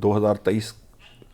2023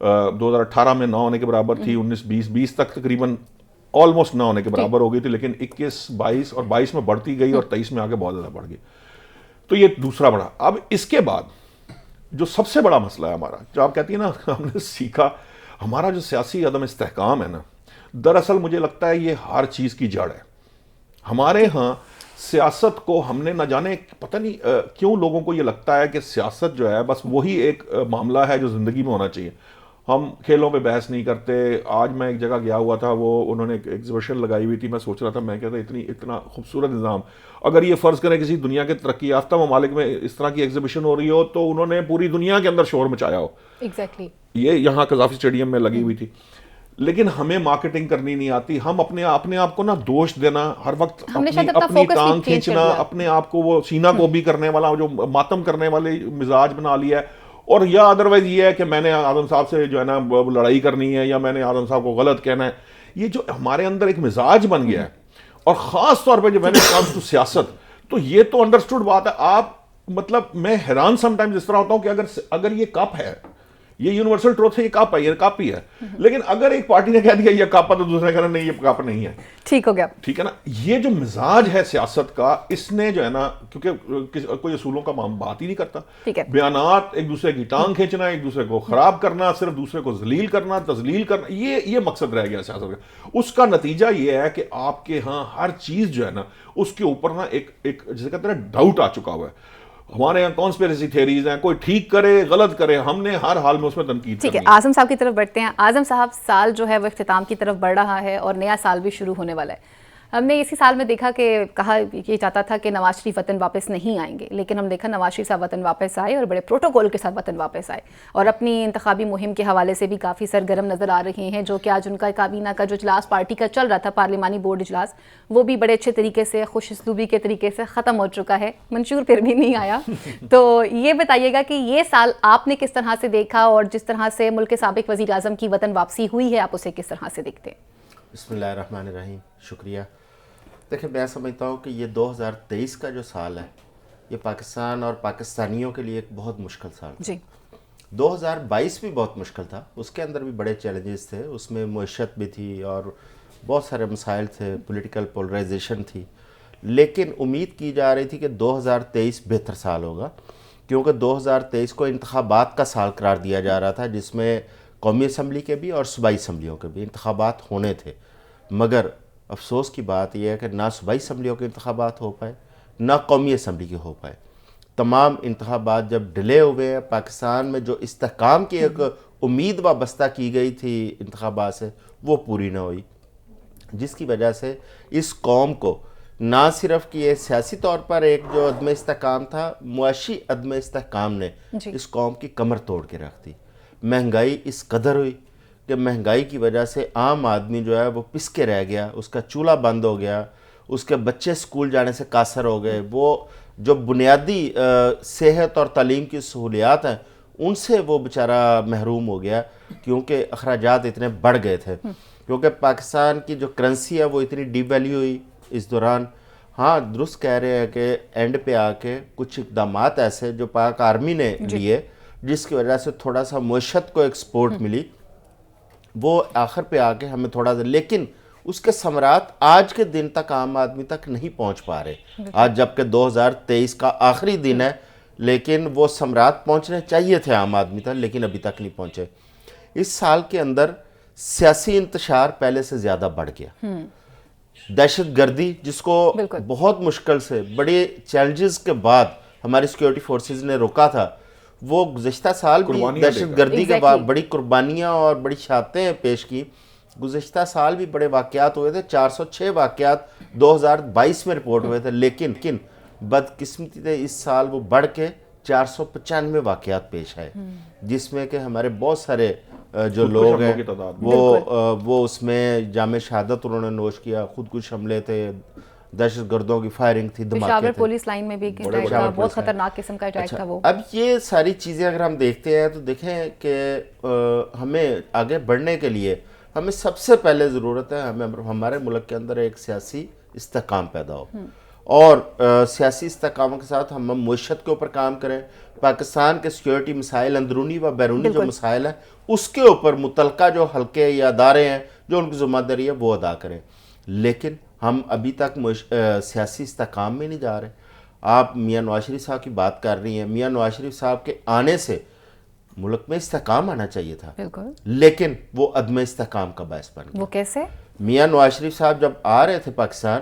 2018 میں 9 ہونے کے برابر تھی, 19-20 تک تقریباً آلموسٹ 9 ہونے کے برابر ہو گئی تھی, لیکن 21-22 اور 22 میں بڑھتی گئی اور 23 میں آگے بہت زیادہ بڑھ گئی. تو یہ دوسرا بڑا. اب اس کے بعد جو سب سے بڑا مسئلہ ہے ہمارا, جو آپ کہتی ہیں نا ہم نے سیکھا, ہمارا جو سیاسی عدم استحکام ہے نا, دراصل مجھے لگتا ہے یہ ہر چیز کی جڑ ہے. ہمارے ہاں سیاست کو ہم نے نہ جانے پتہ نہیں کیوں لوگوں کو یہ لگتا ہے کہ سیاست جو ہے بس وہی ایک معاملہ ہے جو زندگی میں ہونا چاہیے. ہم کھیلوں پہ بحث نہیں کرتے. آج میں ایک جگہ گیا ہوا تھا, وہ انہوں نے ایک ایگزیبیشن لگائی ہوئی تھی, میں سوچ رہا تھا, میں کہتا اتنا خوبصورت نظام, اگر یہ فرض کریں کسی دنیا کے ترقی یافتہ ممالک میں اس طرح کی ایگزیبیشن ہو رہی ہو تو انہوں نے پوری دنیا کے اندر شور مچایا ہو. ایگزیکٹلی یہ یہاں قذافی اسٹیڈیم میں لگی ہوئی تھی. لیکن ہمیں مارکیٹنگ کرنی نہیں آتی. ہم اپنے آپ کو نا دوش دینا ہر وقت, اپنی ٹانگ کھینچنا, اپنے آپ کو وہ سینہ کو بھی کرنے والا جو ماتم کرنے والے مزاج بنا لیا ہے. اور یا ادروائز یہ ہے کہ میں نے اعظم صاحب سے جو ہے نا لڑائی کرنی ہے, یا میں نے اعظم صاحب کو غلط کہنا ہے. یہ جو ہمارے اندر ایک مزاج بن گیا ہے, اور خاص طور پہ جب میں نے کام ٹو سیاست, تو یہ تو انڈرسٹوڈ بات ہے. آپ مطلب میں حیران سم ٹائمز اس طرح ہوتا ہوں کہ اگر یہ کپ ہے, یہ یونیورسل ٹروتھ ہے, یہ کپ ہے, یہ کپ ہی ہے, لیکن اگر ایک پارٹی نے کہہ دیا یہ کپ ہے تو دوسرے کہنا نہیں یہ کپ نہیں ہے, ٹھیک ہو گیا. ٹھیک ہے نا. یہ جو مزاج ہے سیاست کا, اس نے جو ہے نا, کیونکہ کوئی اصولوں کا بات ہی نہیں کرتا, بیانات ایک دوسرے کی ٹانگ کھینچنا, ایک دوسرے کو خراب کرنا, صرف دوسرے کو ذلیل کرنا, تذلیل کرنا, یہ مقصد رہ گیا سیاست کا. اس کا نتیجہ یہ ہے کہ آپ کے ہاں ہر چیز جو ہے نا اس کے اوپر نا ایک جسے کہتے ہیں نا ڈاؤٹ آ چکا ہوا ہے. ہمارے یہاں کانسپیریسی تھیریز ہیں, کوئی ٹھیک کرے غلط کرے, ہم نے ہر حال میں اس میں تنقید کرنی ہے. ٹھیک ہے, اعظم صاحب کی طرف بڑھتے ہیں. اعظم صاحب, سال جو ہے وہ اختتام کی طرف بڑھ رہا ہے اور نیا سال بھی شروع ہونے والا ہے. ہم نے اسی سال میں دیکھا کہ کہا یہ جاتا تھا کہ نواز شریف وطن واپس نہیں آئیں گے, لیکن ہم دیکھا نواز شریف صاحب وطن واپس آئے اور بڑے پروٹوکول کے ساتھ وطن واپس آئے, اور اپنی انتخابی مہم کے حوالے سے بھی کافی سرگرم نظر آ رہے ہیں. جو کہ آج ان کا کابینہ کا جو اجلاس پارٹی کا چل رہا تھا, پارلیمانی بورڈ اجلاس, وہ بھی بڑے اچھے طریقے سے, خوش اسلوبی کے طریقے سے ختم ہو چکا ہے. منشور پھر بھی نہیں آیا. تو یہ بتائیے گا کہ یہ سال آپ نے کس طرح سے دیکھا, اور جس طرح سے ملک کے سابق وزیر اعظم کی وطن واپسی ہوئی ہے, آپ اسے کس طرح سے دیکھتے ہیں؟ بسم اللہ الرحمن الرحیم. شکریہ. دیکھیں, میں سمجھتا ہوں کہ یہ 2023 کا جو سال ہے یہ پاکستان اور پاکستانیوں کے لیے ایک بہت مشکل سال تھا. 2022 بھی بہت مشکل تھا, اس کے اندر بھی بڑے چیلنجز تھے, اس میں معیشت بھی تھی اور بہت سارے مسائل تھے, پولیٹیکل پولرائزیشن تھی. لیکن امید کی جا رہی تھی کہ 2023 بہتر سال ہوگا, کیونکہ 2023 کو انتخابات کا سال قرار دیا جا رہا تھا, جس میں قومی اسمبلی کے بھی اور صوبائی اسمبلیوں کے بھی انتخابات ہونے تھے. مگر افسوس کی بات یہ ہے کہ نہ صوبائی اسمبلیوں کے انتخابات ہو پائے, نہ قومی اسمبلی کے ہو پائے. تمام انتخابات جب ڈیلے ہوئے ہیں, پاکستان میں جو استحکام کی ایک امید وابستہ کی گئی تھی انتخابات سے, وہ پوری نہ ہوئی, جس کی وجہ سے اس قوم کو نہ صرف کہ یہ سیاسی طور پر ایک جو عدم استحکام تھا, معاشی عدم استحکام نے اس قوم کی کمر توڑ کے رکھ دی. مہنگائی اس قدر ہوئی کہ مہنگائی کی وجہ سے عام آدمی جو ہے وہ پس کے رہ گیا, اس کا چولہا بند ہو گیا, اس کے بچے اسکول جانے سے قاصر ہو گئے, وہ جو بنیادی صحت اور تعلیم کی سہولیات ہیں ان سے وہ بیچارہ محروم ہو گیا, کیونکہ اخراجات اتنے بڑھ گئے تھے. کیونکہ پاکستان کی جو کرنسی ہے وہ اتنی ڈی ویلیو ہوئی اس دوران. ہاں درست کہہ رہے ہیں کہ اینڈ پہ آ کے کچھ اقدامات ایسے جو پاک آرمی نے لیے, جس کی وجہ سے تھوڑا سا معیشت کو ایک سپورٹ ملی, وہ آخر پہ آ کے ہمیں تھوڑا سا, لیکن اس کے ثمرات آج کے دن تک عام آدمی تک نہیں پہنچ پا رہے. آج جبکہ 2023 کا آخری دن ہے, لیکن وہ ثمرات پہنچنے چاہیے تھے عام آدمی تک, لیکن ابھی تک نہیں پہنچے. اس سال کے اندر سیاسی انتشار پہلے سے زیادہ بڑھ گیا. دہشت گردی, جس کو بہت مشکل سے بڑے چیلنجز کے بعد ہماری سیکیورٹی فورسز نے روکا تھا, وہ گزشتہ سال بھی دہشت گردی کے بعد بڑی قربانیاں اور بڑی شہادتیں پیش کی. گزشتہ سال بھی بڑے واقعات ہوئے تھے, 406 واقعات 2022 میں رپورٹ ہوئے تھے, لیکن بدقسمتی سے اس سال وہ بڑھ کے 495 واقعات پیش آئے, جس میں کہ ہمارے بہت سارے جو لوگ ہیں وہ اس میں جام شہادت انہوں نے نوش کیا. خودکش حملے تھے, دہشت گردوں کی فائرنگ تھی, دھماکے تھے, پولیس لائن میں بھی بہت خطرناک قسم کا اٹیک تھا وہ. اب یہ ساری چیزیں اگر ہم دیکھتے ہیں تو دیکھیں کہ ہمیں آگے بڑھنے کے لیے ہمیں سب سے پہلے ضرورت ہے ہمارے ملک کے اندر ایک سیاسی استحکام پیدا ہو. اور سیاسی استحکام کے ساتھ ہم معیشت کے اوپر کام کریں. پاکستان کے سیکیورٹی مسائل اندرونی و بیرونی جو مسائل ہیں اس کے اوپر متعلقہ جو حلقے یا ادارے ہیں جو ان کی ذمہ داری ہے وہ ادا کریں. لیکن ہم ابھی تک سیاسی استحکام میں نہیں جا رہے. آپ میاں نواز شریف صاحب کی بات کر رہی ہیں. میاں نواز شریف صاحب کے آنے سے ملک میں استحکام آنا چاہیے تھا, لیکن وہ عدم استحکام کا باعث بن گیا. وہ کیسے؟ میاں نواز شریف صاحب جب آ رہے تھے پاکستان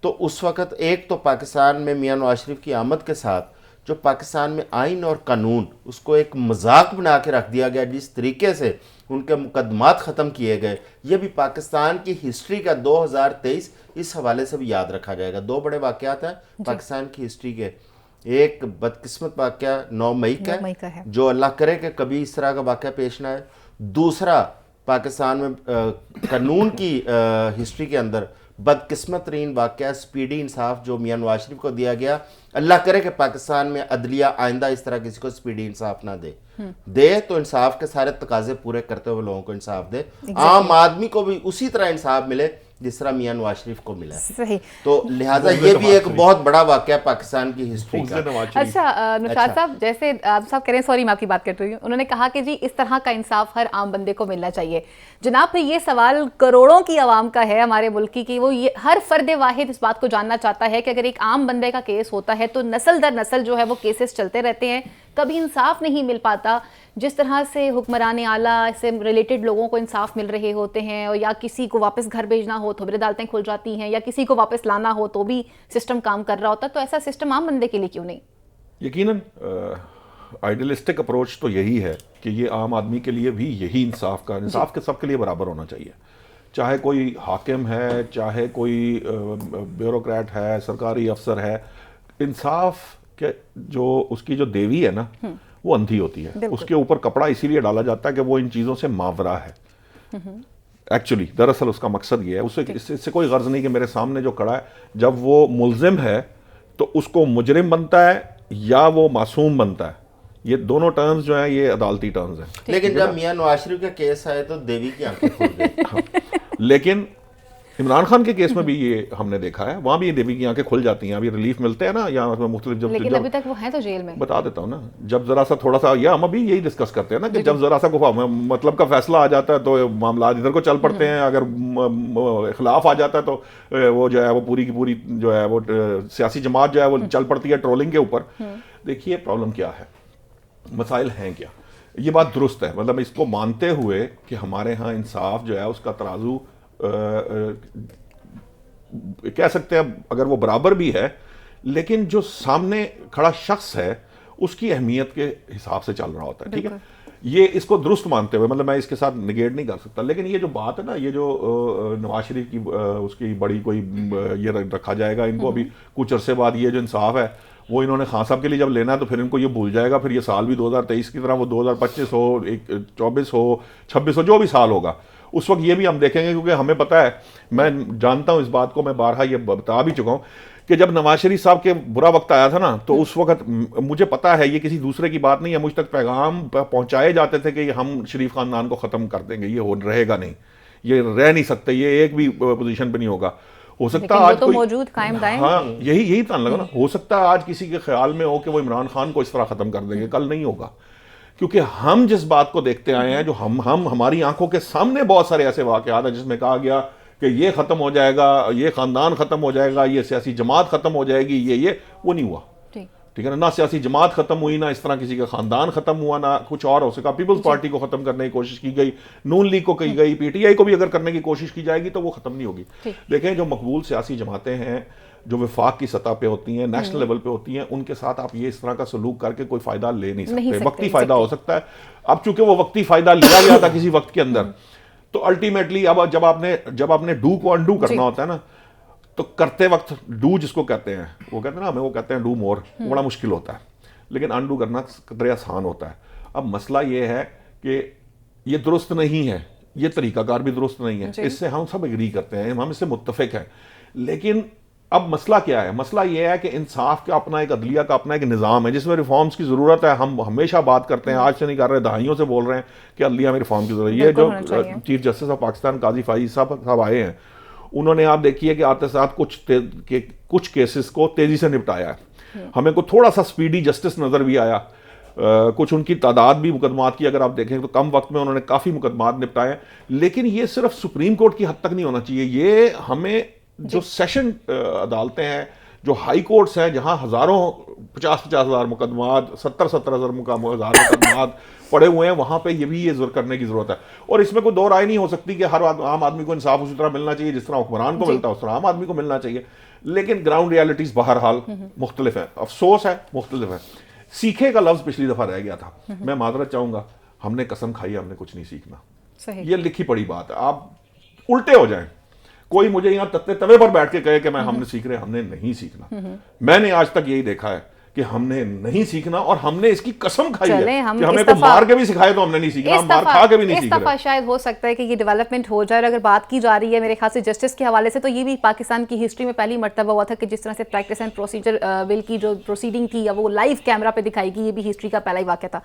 تو اس وقت ایک تو پاکستان میں میاں نواز شریف کی آمد کے ساتھ جو پاکستان میں آئین اور قانون اس کو ایک مذاق بنا کے رکھ دیا گیا. جس طریقے سے ان کے مقدمات ختم کیے گئے, یہ بھی پاکستان کی ہسٹری کا 2023 اس حوالے سے بھی یاد رکھا جائے گا. 2 بڑے واقعات ہیں پاکستان کی ہسٹری کے. ایک بدقسمت واقعہ 9 مئی کا ہے جو اللہ کرے کہ کبھی اس طرح کا واقعہ پیش نہ آئے. دوسرا پاکستان میں قانون کی ہسٹری کے اندر بدقسمت ترین واقعہ سپیڈی انصاف جو میاں نواز شریف کو دیا گیا. اللہ کرے کہ پاکستان میں عدلیہ آئندہ اس طرح کسی کو سپیڈی انصاف نہ دے تو انصاف کے سارے تقاضے پورے کرتے ہوئے لوگوں کو انصاف دے. عام آدمی کو بھی اسی طرح انصاف ملے جس طرح میاں نواز شریف کو ملا. صحیح. تو لہٰذا یہ بھی ایک بہت بڑا واقعہ پاکستان کی ہسٹری کا. اچھا نشاط صاحب, جیسے آپ صاحب کہہ رہے ہیں, سوری میں آپ کی بات کرتی ہوں, انہوں نے کہا کہ جی اس طرح کا انصاف ہر عام بندے کو ملنا چاہیے. جناب پھر یہ سوال کروڑوں کی عوام کا ہے ہمارے ملک کی, کہ وہ ہر فرد واحد اس بات کو جاننا چاہتا ہے کہ اگر ایک عام بندے کا کیس ہوتا ہے تو نسل در نسل جو ہے وہ کیسز چلتے رہتے ہیں, کبھی انصاف نہیں مل پاتا. جس طرح سے حکمران اعلیٰ سے ریلیٹڈ لوگوں کو انصاف مل رہے ہوتے ہیں, اور یا کسی کو واپس گھر بھیجنا ہو تو بھی عدالتیں کھل جاتی ہیں, یا کسی کو واپس لانا ہو تو بھی سسٹم کام کر رہا ہوتا, تو ایسا سسٹم عام بندے کے لیے کیوں نہیں؟ یقیناً آئیڈیلسٹک اپروچ تو یہی ہے کہ یہ عام آدمی کے لیے بھی یہی انصاف کے سب کے لیے برابر ہونا چاہیے. چاہے کوئی حاکم ہے, چاہے کوئی بیوروکریٹ ہے, سرکاری افسر ہے, انصاف کے جو اس کی جو دیوی ہے نا وہ اندھی ہوتی ہے. اس کے اوپر کپڑا اسی لیے ڈالا جاتا ہے کہ وہ ان چیزوں سے ماورا ہے. ایکچولی دراصل اس کا مقصد یہ ہے, اس سے کوئی غرض نہیں کہ میرے سامنے جو کھڑا ہے جب وہ ملزم ہے تو اس کو مجرم بنتا ہے یا وہ معصوم بنتا ہے. یہ دونوں ٹرمز جو ہیں یہ عدالتی ٹرمز ہیں. لیکن جب میاں نواز شریف کا کیس آئے تو دیوی کی آنکھیں کھل گئی. لیکن عمران خان کے کیس میں بھی یہ ہم نے دیکھا ہے, وہاں بھی یہ دیوی کی آنکھیں کھل جاتی ہیں. ابھی ریلیف ملتے ہیں نا یا مختلف, لیکن ابھی تک وہ ہیں تو جیل میں. بتا دیتا ہوں نا, جب ذرا سا تھوڑا سا, یا ہم ابھی یہی ڈسکس کرتے ہیں نا کہ جب ذرا سا مطلب کا فیصلہ آ جاتا ہے تو معاملات ادھر کو چل پڑتے ہیں. اگر اختلاف آ جاتا ہے تو وہ جو ہے وہ پوری کی پوری جو ہے وہ سیاسی جماعت جو ہے وہ چل پڑتی ہے ٹرولنگ کے اوپر. دیکھیے پرابلم کیا ہے, مسائل ہیں کیا. یہ بات درست ہے, مطلب اس کو مانتے ہوئے کہ ہمارے ہاں انصاف جو ہے اس کا ترازو کہہ سکتے ہیں اگر وہ برابر بھی ہے, لیکن جو سامنے کھڑا شخص ہے اس کی اہمیت کے حساب سے چل رہا ہوتا ہے. ٹھیک ہے, یہ اس کو درست مانتے ہوئے, مطلب میں اس کے ساتھ نگیٹ نہیں کر سکتا. لیکن یہ جو بات ہے نا, یہ جو نواز شریف کی اس کی بڑی کوئی یہ رکھا جائے گا ان کو ابھی کچھ عرصے بعد, یہ جو انصاف ہے وہ انہوں نے خان صاحب کے لیے جب لینا ہے تو پھر ان کو یہ بھول جائے گا. پھر یہ سال بھی 2023 کی طرح وہ 2025 ہو, 24 ہو, 26 ہو, جو بھی سال ہوگا اس وقت یہ بھی ہم دیکھیں گے. کیونکہ ہمیں پتہ ہے, میں جانتا ہوں اس بات کو, میں بارہا یہ بتا بھی چکا ہوں کہ جب نواز شریف صاحب کے برا وقت آیا تھا نا تو اس وقت مجھے پتا ہے, یہ کسی دوسرے کی بات نہیں ہے, مجھ تک پیغام پہنچائے جاتے تھے کہ ہم شریف خاندان کو ختم کر دیں گے, یہ رہے گا نہیں, یہ رہ نہیں سکتے, یہ ایک بھی پوزیشن پہ نہیں ہوگا. ہو سکتا ہے آج کوئی موجود قائم دائم, ہاں یہی تان لگا نا, ہو سکتا ہے آج کسی کے خیال میں ہو کہ وہ عمران خان کو اس طرح ختم کر دیں گے, کل نہیں ہوگا. کیونکہ ہم جس بات کو دیکھتے آئے ہیں, جو ہماری آنکھوں کے سامنے بہت سارے ایسے واقعات ہیں جس میں کہا گیا کہ یہ ختم ہو جائے گا, یہ خاندان ختم ہو جائے گا, یہ سیاسی جماعت ختم ہو جائے گی, یہ وہ نہیں ہوا. ٹھیک ہے نا, نہ سیاسی جماعت ختم ہوئی, نہ اس طرح کسی کا خاندان ختم ہوا, نہ کچھ اور ہو سکا. پیپلز پارٹی کو ختم کرنے کی کوشش کی گئی, نون لیگ کو کی گئی, پی ٹی آئی کو بھی اگر کرنے کی کوشش کی جائے گی تو وہ ختم نہیں ہوگی. دیکھیں جو مقبول سیاسی جماعتیں ہیں جو وفاق کی سطح پہ ہوتی ہیں, نیشنل لیول پہ ہوتی ہیں, ان کے ساتھ آپ یہ اس طرح کا سلوک کر کے کوئی فائدہ لے نہیں سکتے. وقتی فائدہ ہو سکتا ہے. اب چونکہ وہ وقتی فائدہ لیا گیا تھا کسی وقت کے اندر, تو الٹیمیٹلی اب جب آپ نے ڈو کو انڈو کرنا ہوتا ہے نا, تو کرتے وقت ڈو جس کو کہتے ہیں, وہ کہتے ہیں نا, ہمیں وہ کہتے ہیں ڈو مور, بڑا مشکل ہوتا ہے, لیکن انڈو کرنا قدرے آسان ہوتا ہے. اب مسئلہ یہ ہے کہ یہ درست نہیں ہے, یہ طریقہ کار بھی درست نہیں ہے, اس سے ہم سب اگری کرتے ہیں, ہم اس سے متفق ہیں. لیکن اب مسئلہ کیا ہے, مسئلہ یہ ہے کہ انصاف کا اپنا ایک, عدلیہ کا اپنا ایک نظام ہے جس میں ریفارمز کی ضرورت ہے. ہم ہمیشہ بات کرتے ہیں, آج سے نہیں کر رہے, دہائیوں سے بول رہے ہیں کہ عدلیہ میں ریفارم کی ضرورت ہے. یہ جو چیف جسٹس آف پاکستان قاضی فائز صاحب آئے ہیں, انہوں نے آپ دیکھیے کہ آتے ساتھ کچھ کیسز کو تیزی سے نپٹایا ہے. ہمیں کو تھوڑا سا سپیڈی جسٹس نظر بھی آیا. کچھ ان کی تعداد بھی مقدمات کی اگر آپ دیکھیں تو کم وقت میں انہوں نے کافی مقدمات نپٹائے. لیکن یہ صرف سپریم کورٹ کی حد تک نہیں ہونا چاہیے. یہ ہمیں جو سیشن عدالتیں ہیں, جو ہائی کورٹس ہیں, جہاں ہزاروں 50,000 مقدمات 70,000 مقدمات پڑے ہوئے ہیں, وہاں پہ یہ بھی یہ کرنے کی ضرورت ہے. اور اس میں کوئی دو رائے نہیں ہو سکتی کہ ہر عام آدمی کو انصاف اسی طرح ملنا چاہیے جس طرح حکمران کو ملتا ہے اس طرح عام آدمی کو ملنا چاہیے. لیکن گراؤنڈ ریالٹیز بہرحال مختلف ہیں. افسوس ہے مختلف ہے. سیکھے کا لفظ پچھلی دفعہ رہ گیا تھا. میں معذرت چاہوں گا, ہم نے قسم کھائی ہم نے کچھ نہیں سیکھنا. یہ لکھی پڑی بات ہے. آپ الٹے ہو جائیں, کوئی مجھے یہاں تتے توے پر بیٹھ کے کہے کہ ہم نے سیکھ رہے, ہم نے نہیں سیکھنا. میں نے آج تک یہی دیکھا ہے کہ ہم نے نہیں سیکھنا, اور ہم نے اس کی قسم کھائی ہے کہ ہمیں کوئی مار کے بھی سکھائے تو ہم نے نہیں سیکھنا, ہم مار کھا کے بھی نہیں سیکھ رہے. اس دفعہ شاید ہو سکتا ہے کہ یہ ڈیولپمنٹ ہو جائے. اور اگر بات کی جا رہی ہے میرے خیال سے جسٹس کے حوالے سے, تو یہ بھی پاکستان کی ہسٹری میں پہلی مرتبہ ہوا تھا کہ جس طرح سے پریکٹس اینڈ پروسیجر بل کی جو پروسیڈنگ تھی وہ لائیو کیمرہ پہ دکھائی گئی. یہ بھی ہسٹری کا پہلا ہی واقعہ تھا.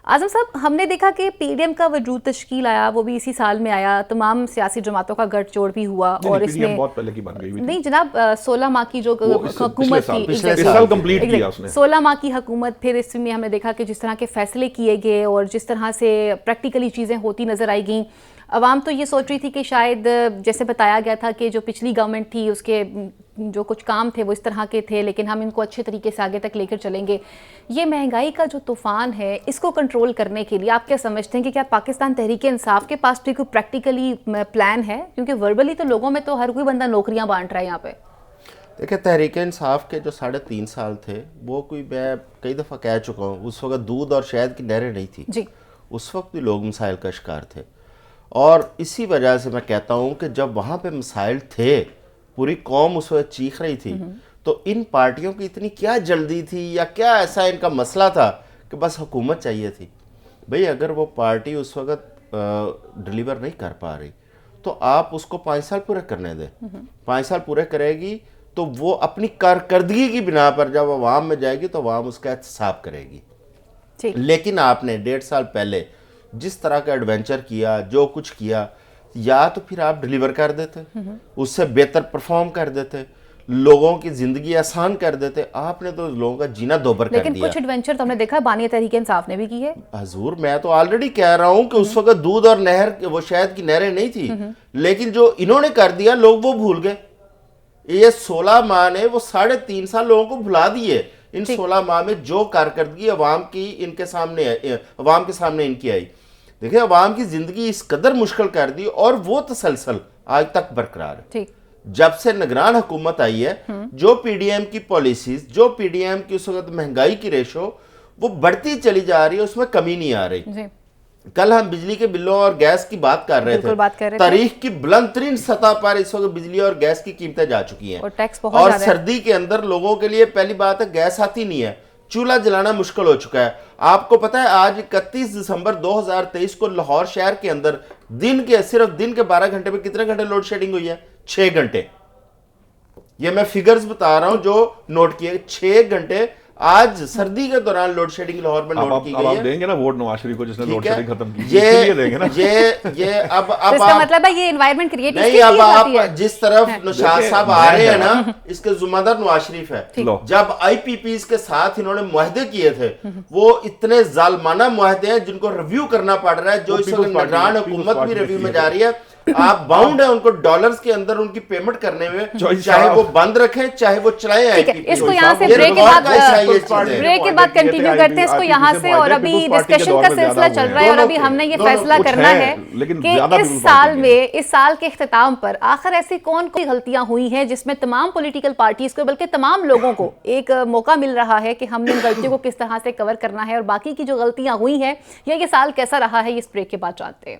اعظم صاحب, ہم نے دیکھا کہ پی ڈی ایم کا وجود تشکیل آیا, وہ بھی اسی سال میں آیا. تمام سیاسی جماعتوں کا گٹھ جوڑ بھی ہوا, اور اس میں بہت پہلے کی بن گئی نہیں جناب 16 ماہ کی جو حکومت تھی, 16 ماہ کی حکومت, پھر اس میں ہم نے دیکھا کہ جس طرح کے فیصلے کیے گئے اور جس طرح سے پریکٹیکلی چیزیں ہوتی نظر آئی گئیں. عوام تو یہ سوچ رہی تھی کہ شاید جیسے بتایا گیا تھا کہ جو پچھلی گورنمنٹ تھی اس کے جو کچھ کام تھے وہ اس طرح کے تھے, لیکن ہم ان کو اچھے طریقے سے آگے تک لے کر چلیں گے. یہ مہنگائی کا جو طوفان ہے, اس کو کنٹرول کرنے کے لیے آپ کیا سمجھتے ہیں کہ کیا پاکستان تحریک انصاف کے پاس بھی کوئی پریکٹیکلی پلان ہے؟ کیونکہ وربلی تو لوگوں میں تو ہر کوئی بندہ نوکریاں بانٹ رہا ہے یہاں پہ. دیکھیں, تحریک انصاف کے جو 3.5 سال تھے وہ کوئی, میں کئی دفعہ کہہ چکا ہوں, اس وقت دودھ اور شہد کی نہریں نہیں تھی جی. اس وقت بھی لوگ مسائل کا شکار تھے. اور اسی وجہ سے میں کہتا ہوں کہ جب وہاں پہ مسائل تھے, پوری قوم اس وقت چیخ رہی تھی, تو ان پارٹیوں کی اتنی کیا جلدی تھی یا کیا ایسا ان کا مسئلہ تھا کہ بس حکومت چاہیے تھی؟ بھئی اگر وہ پارٹی اس وقت ڈیلیور نہیں کر پا رہی تو آپ اس کو 5 سال پورے کرنے دیں. 5 سال پورے کرے گی تو وہ اپنی کارکردگی کی بنا پر جب عوام میں جائے گی تو عوام اس کا احتساب کرے گی. لیکن آپ نے 1.5 سال پہلے جس طرح کا ایڈونچر کیا, جو کچھ کیا, یا تو پھر آپ ڈیلیور کر دیتے, اس سے بہتر پرفارم کر دیتے, لوگوں کی زندگی آسان کر دیتے. آپ نے تو لوگوں کا جینا دوبر کر دیا. لیکن کچھ ایڈونچر تو ہم نے دیکھا بانی تحریک انصاف نے بھی کی ہے. حضور, میں تو آلریڈی کہہ رہا ہوں کہ اس وقت دودھ اور نہر, وہ شہد کی نہریں نہیں تھی, لیکن جو انہوں نے کر دیا لوگ وہ بھول گئے. یہ 16 ماہ نے وہ 3.5 سال لوگوں کو بھلا دیے. ان 16 ماہ میں جو کارکردگی عوام کی ان کے سامنے, عوام کے سامنے ان کی آئی, دیکھیں عوام کی زندگی اس قدر مشکل کر دی, اور وہ تسلسل آج تک برقرار ہے. جب سے نگران حکومت آئی ہے, جو پی ڈی ایم کی پالیسیز, جو پی ڈی ایم کی اس وقت مہنگائی کی ریشو وہ بڑھتی چلی جا رہی ہے, اس میں کمی نہیں آ رہی. کل ہم بجلی کے بلوں اور گیس کی بات کر رہے تھے. تاریخ کی بلند ترین سطح پر اس وقت بجلی اور گیس کی قیمتیں جا چکی ہیں, اور سردی کے اندر لوگوں کے لیے پہلی بات ہے گیس آتی نہیں ہے, چولہا جلانا مشکل ہو چکا ہے. آپ کو پتہ ہے آج 31 دسمبر 2023 کو لاہور شہر کے اندر صرف دن کے 12 گھنٹے میں کتنے گھنٹے لوڈ شیڈنگ ہوئی ہے؟ 6 گھنٹے. یہ میں فگرز بتا رہا ہوں جو نوٹ کیے, 6 گھنٹے آج سردی کے دوران لوڈ شیڈنگ لاہور میں نوٹ کی گئی ہے. آپ دیں گے نا ووٹ نواز شریف کو جس نے لوڈ شیڈنگ ختم کی, یہ دیں گے نا. یہ اب اس کا مطلب ہے یہ انوائرمنٹ کریٹ نہیں. اب آپ جس طرف نشاط صاحب آ رہے ہیں نا, اس کے ذمہ دار نواز شریف ہے. جب آئی پی پیز کے ساتھ انہوں نے معاہدے کیے تھے, وہ اتنے ظالمانہ معاہدے ہیں جن کو ریویو کرنا پڑ رہا ہے, جو اس وقت نگران حکومت بھی ریویو میں جا رہی ہے. آپ باؤنڈ ہیں ان کو ڈالرز کے اندر ان کی پیمنٹ کرنے میں, چاہے وہ بند رکھیں چاہے وہ چلائیں. اس کو یہاں سے بریک کے بعد کنٹینیو کرتے ہیں اس کو یہاں سے. اور ابھی ڈسکشن کا سلسلہ چل رہا ہے, اور ابھی ہم نے یہ فیصلہ کرنا ہے کہ اس سال کے اختتام پر آخر ایسی کون سی غلطیاں ہوئی ہیں جس میں تمام پولیٹیکل پارٹیز کو, بلکہ تمام لوگوں کو ایک موقع مل رہا ہے کہ ہم نے ان غلطیوں کو کس طرح سے کور کرنا ہے, اور باقی کی جو غلطیاں ہوئی ہیں یا یہ سال کیسا رہا ہے, اس بریک کے بعد جانتے ہیں.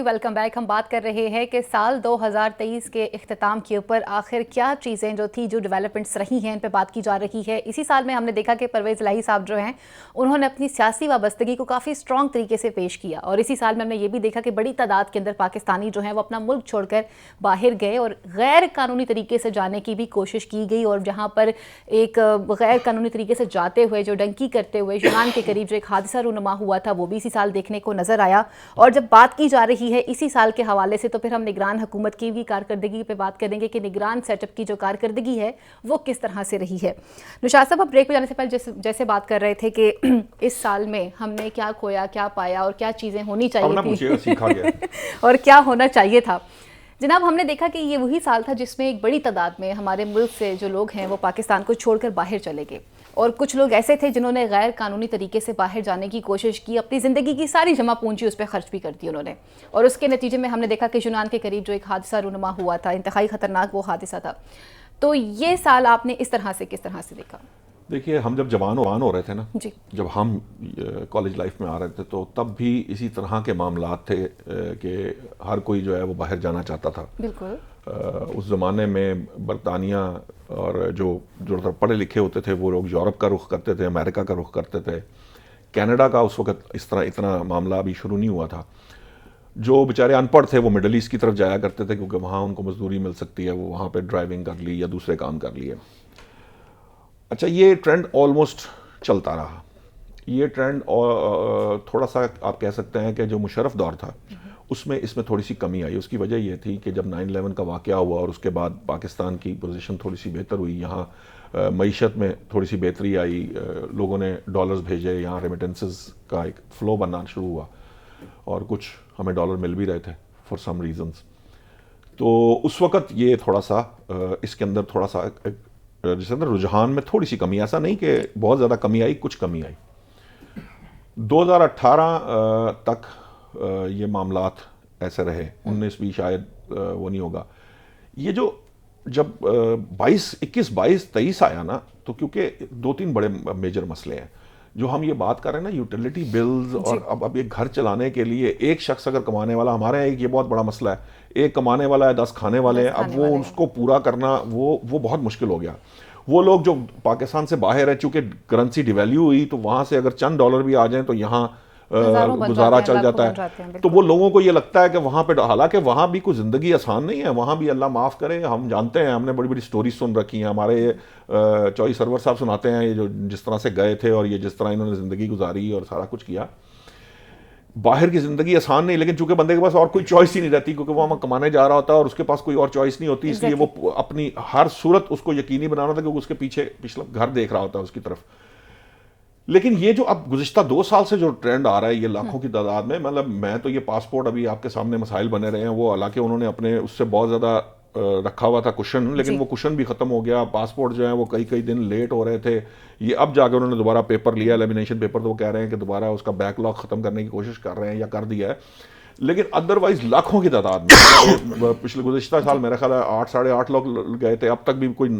Welcome back. ہم بات کر رہے ہیں کہ سال 2023 کے اختتام کے اوپر آخر کیا چیزیں جو تھی جو ڈیولپمنٹس رہی ہیں ان پہ بات کی جا رہی ہے. اسی سال میں ہم نے دیکھا کہ پرویز الہی صاحب جو ہیں انہوں نے اپنی سیاسی وابستگی کو کافی اسٹرانگ طریقے سے پیش کیا, اور اسی سال میں ہم نے یہ بھی دیکھا کہ بڑی تعداد کے اندر پاکستانی جو ہیں وہ اپنا ملک چھوڑ کر باہر گئے اور غیر قانونی طریقے سے جانے کی بھی کوشش کی گئی, اور جہاں پر ایک غیر قانونی طریقے سے جاتے ہوئے جو ڈنکی کرتے ہوئے یونان کے قریب جو ایک حادثہ رونما ہوا تھا وہ بھی اسی سال دیکھنے کو نظر آیا. اور جب بات کی جا رہی ہے اسی سال کے حوالے سے تو پھر ہم نگران حکومت کی بھی کارکردگی پہ بات کریں گے کہ نگران سیٹ اپ کی جو کارکردگی ہے وہ کس طرح سے رہی ہے. نشاط صاحب, ہم بریک پہ جانے سے پہلے جیسے بات کر رہے تھے کہ اس سال میں ہم نے کیا کھویا, کیا پایا, اور کیا چیزیں ہونی چاہیے تھی اور کیا ہونا چاہیے تھا. جناب, ہم نے دیکھا کہ یہ وہی سال تھا جس میں ایک بڑی تعداد میں ہمارے ملک سے جو لوگ ہیں وہ پاکستان کو چھوڑ کر باہر چلے گئے, اور کچھ لوگ ایسے تھے جنہوں نے غیر قانونی طریقے سے باہر جانے کی کوشش کی, اپنی زندگی کی ساری جمع پونجی اس پہ خرچ بھی کر دی انہوں نے, اور اس کے نتیجے میں ہم نے دیکھا کہ یونان کے قریب جو ایک حادثہ رونما ہوا تھا, انتہائی خطرناک وہ حادثہ تھا. تو یہ سال آپ نے اس طرح سے کس طرح سے دیکھا؟ دیکھیے, ہم جب جوان ہو رہے تھے نا, جب ہم کالج لائف میں آ رہے تھے تو تب بھی اسی طرح کے معاملات تھے کہ ہر کوئی جو ہے وہ باہر جانا چاہتا تھا. بالکل. اس زمانے میں برطانیہ اور جو پڑھے لکھے ہوتے تھے وہ لوگ یورپ کا رخ کرتے تھے, امریکہ کا رخ کرتے تھے. کینیڈا کا اس وقت اس طرح اتنا معاملہ ابھی شروع نہیں ہوا تھا. جو بیچارے ان پڑھ تھے وہ مڈل ایسٹ کی طرف جایا کرتے تھے کیونکہ وہاں ان کو مزدوری مل سکتی ہے, وہ وہاں پہ ڈرائیونگ کر لی یا دوسرے کام کر لیے. اچھا, یہ ٹرینڈ آلموسٹ چلتا رہا. یہ ٹرینڈ تھوڑا سا آپ کہہ سکتے ہیں کہ جو مشرف دور تھا اس میں تھوڑی سی کمی آئی. اس کی وجہ یہ تھی کہ جب 9/11 کا واقعہ ہوا اور اس کے بعد پاکستان کی پوزیشن تھوڑی سی بہتر ہوئی, یہاں معیشت میں تھوڑی سی بہتری آئی, لوگوں نے ڈالرز بھیجے, یہاں ریمیٹنسز کا ایک فلو بننا شروع ہوا اور کچھ ہمیں ڈالر مل بھی رہے تھے فار سم ریزنز. تو اس وقت یہ تھوڑا سا اس کے اندر تھوڑا سا جس اندر رجحان میں تھوڑی سی کمی, ایسا نہیں کہ بہت زیادہ کمی آئی, کچھ کمی آئی. 2018 تک یہ معاملات ایسے رہے, 19 بھی شاید وہ نہیں ہوگا. یہ جو جب 21, 22, 23 آیا نا, تو کیونکہ 2-3 بڑے میجر مسئلے ہیں جو ہم یہ بات کر رہے ہیں نا, یوٹیلیٹی بلز, اور اب ایک گھر چلانے کے لیے ایک شخص اگر کمانے والا, ہمارے یہاں یہ بہت بڑا مسئلہ ہے, ایک کمانے والا ہے 10 کھانے والے ہیں, اب وہ اس کو پورا کرنا وہ بہت مشکل ہو گیا. وہ لوگ جو پاکستان سے باہر ہیں, چونکہ کرنسی ڈیویلیو ہوئی تو وہاں سے اگر چند ڈالر بھی آ جائیں تو یہاں گزارا چل جاتا ہے. تو وہ لوگوں کو یہ لگتا ہے کہ وہاں پہ, حالانکہ وہاں بھی کوئی زندگی آسان نہیں ہے, وہاں بھی اللہ معاف کرے, ہم جانتے ہیں, ہم نے بڑی بڑی سٹوریز سن رکھی ہیں. ہمارے چوئی سرور صاحب سناتے ہیں یہ جو جس طرح سے گئے تھے اور یہ جس طرح انہوں نے زندگی گزاری اور سارا کچھ کیا. باہر کی زندگی آسان نہیں, لیکن چونکہ بندے کے پاس اور کوئی چوائس ہی نہیں رہتی کیونکہ وہ کمانے جا رہا ہوتا ہے اور اس کے پاس کوئی اور چوائس نہیں ہوتی, اس لیے وہ اپنی ہر صورت اس کو یقینی بنانا ہوتا ہے کیونکہ اس کے پیچھے پچھلا گھر دیکھ رہا ہوتا ہے اس کی طرف. لیکن یہ جو اب گزشتہ 2 سال سے جو ٹرینڈ آ رہا ہے یہ لاکھوں کی تعداد میں, مطلب میں تو یہ پاسپورٹ ابھی آپ کے سامنے مسائل بنے رہے ہیں, وہ حالانکہ انہوں نے اپنے اس سے بہت زیادہ رکھا ہوا تھا کشن, لیکن وہ کشن بھی ختم ہو گیا. پاسپورٹ جو ہیں وہ کئی دن لیٹ ہو رہے تھے, یہ اب جا کے انہوں نے دوبارہ پیپر لیا, لیمینیشن پیپر, تو وہ کہہ رہے ہیں کہ دوبارہ اس کا بیک لاگ ختم کرنے کی کوشش کر رہے ہیں یا کر دیا ہے. لیکن ادروائز لاکھوں کی تعداد میں پچھلے گزشتہ سال میرا خیال ہے 8-8.5 لاکھ گئے تھے, اب تک بھی کوئی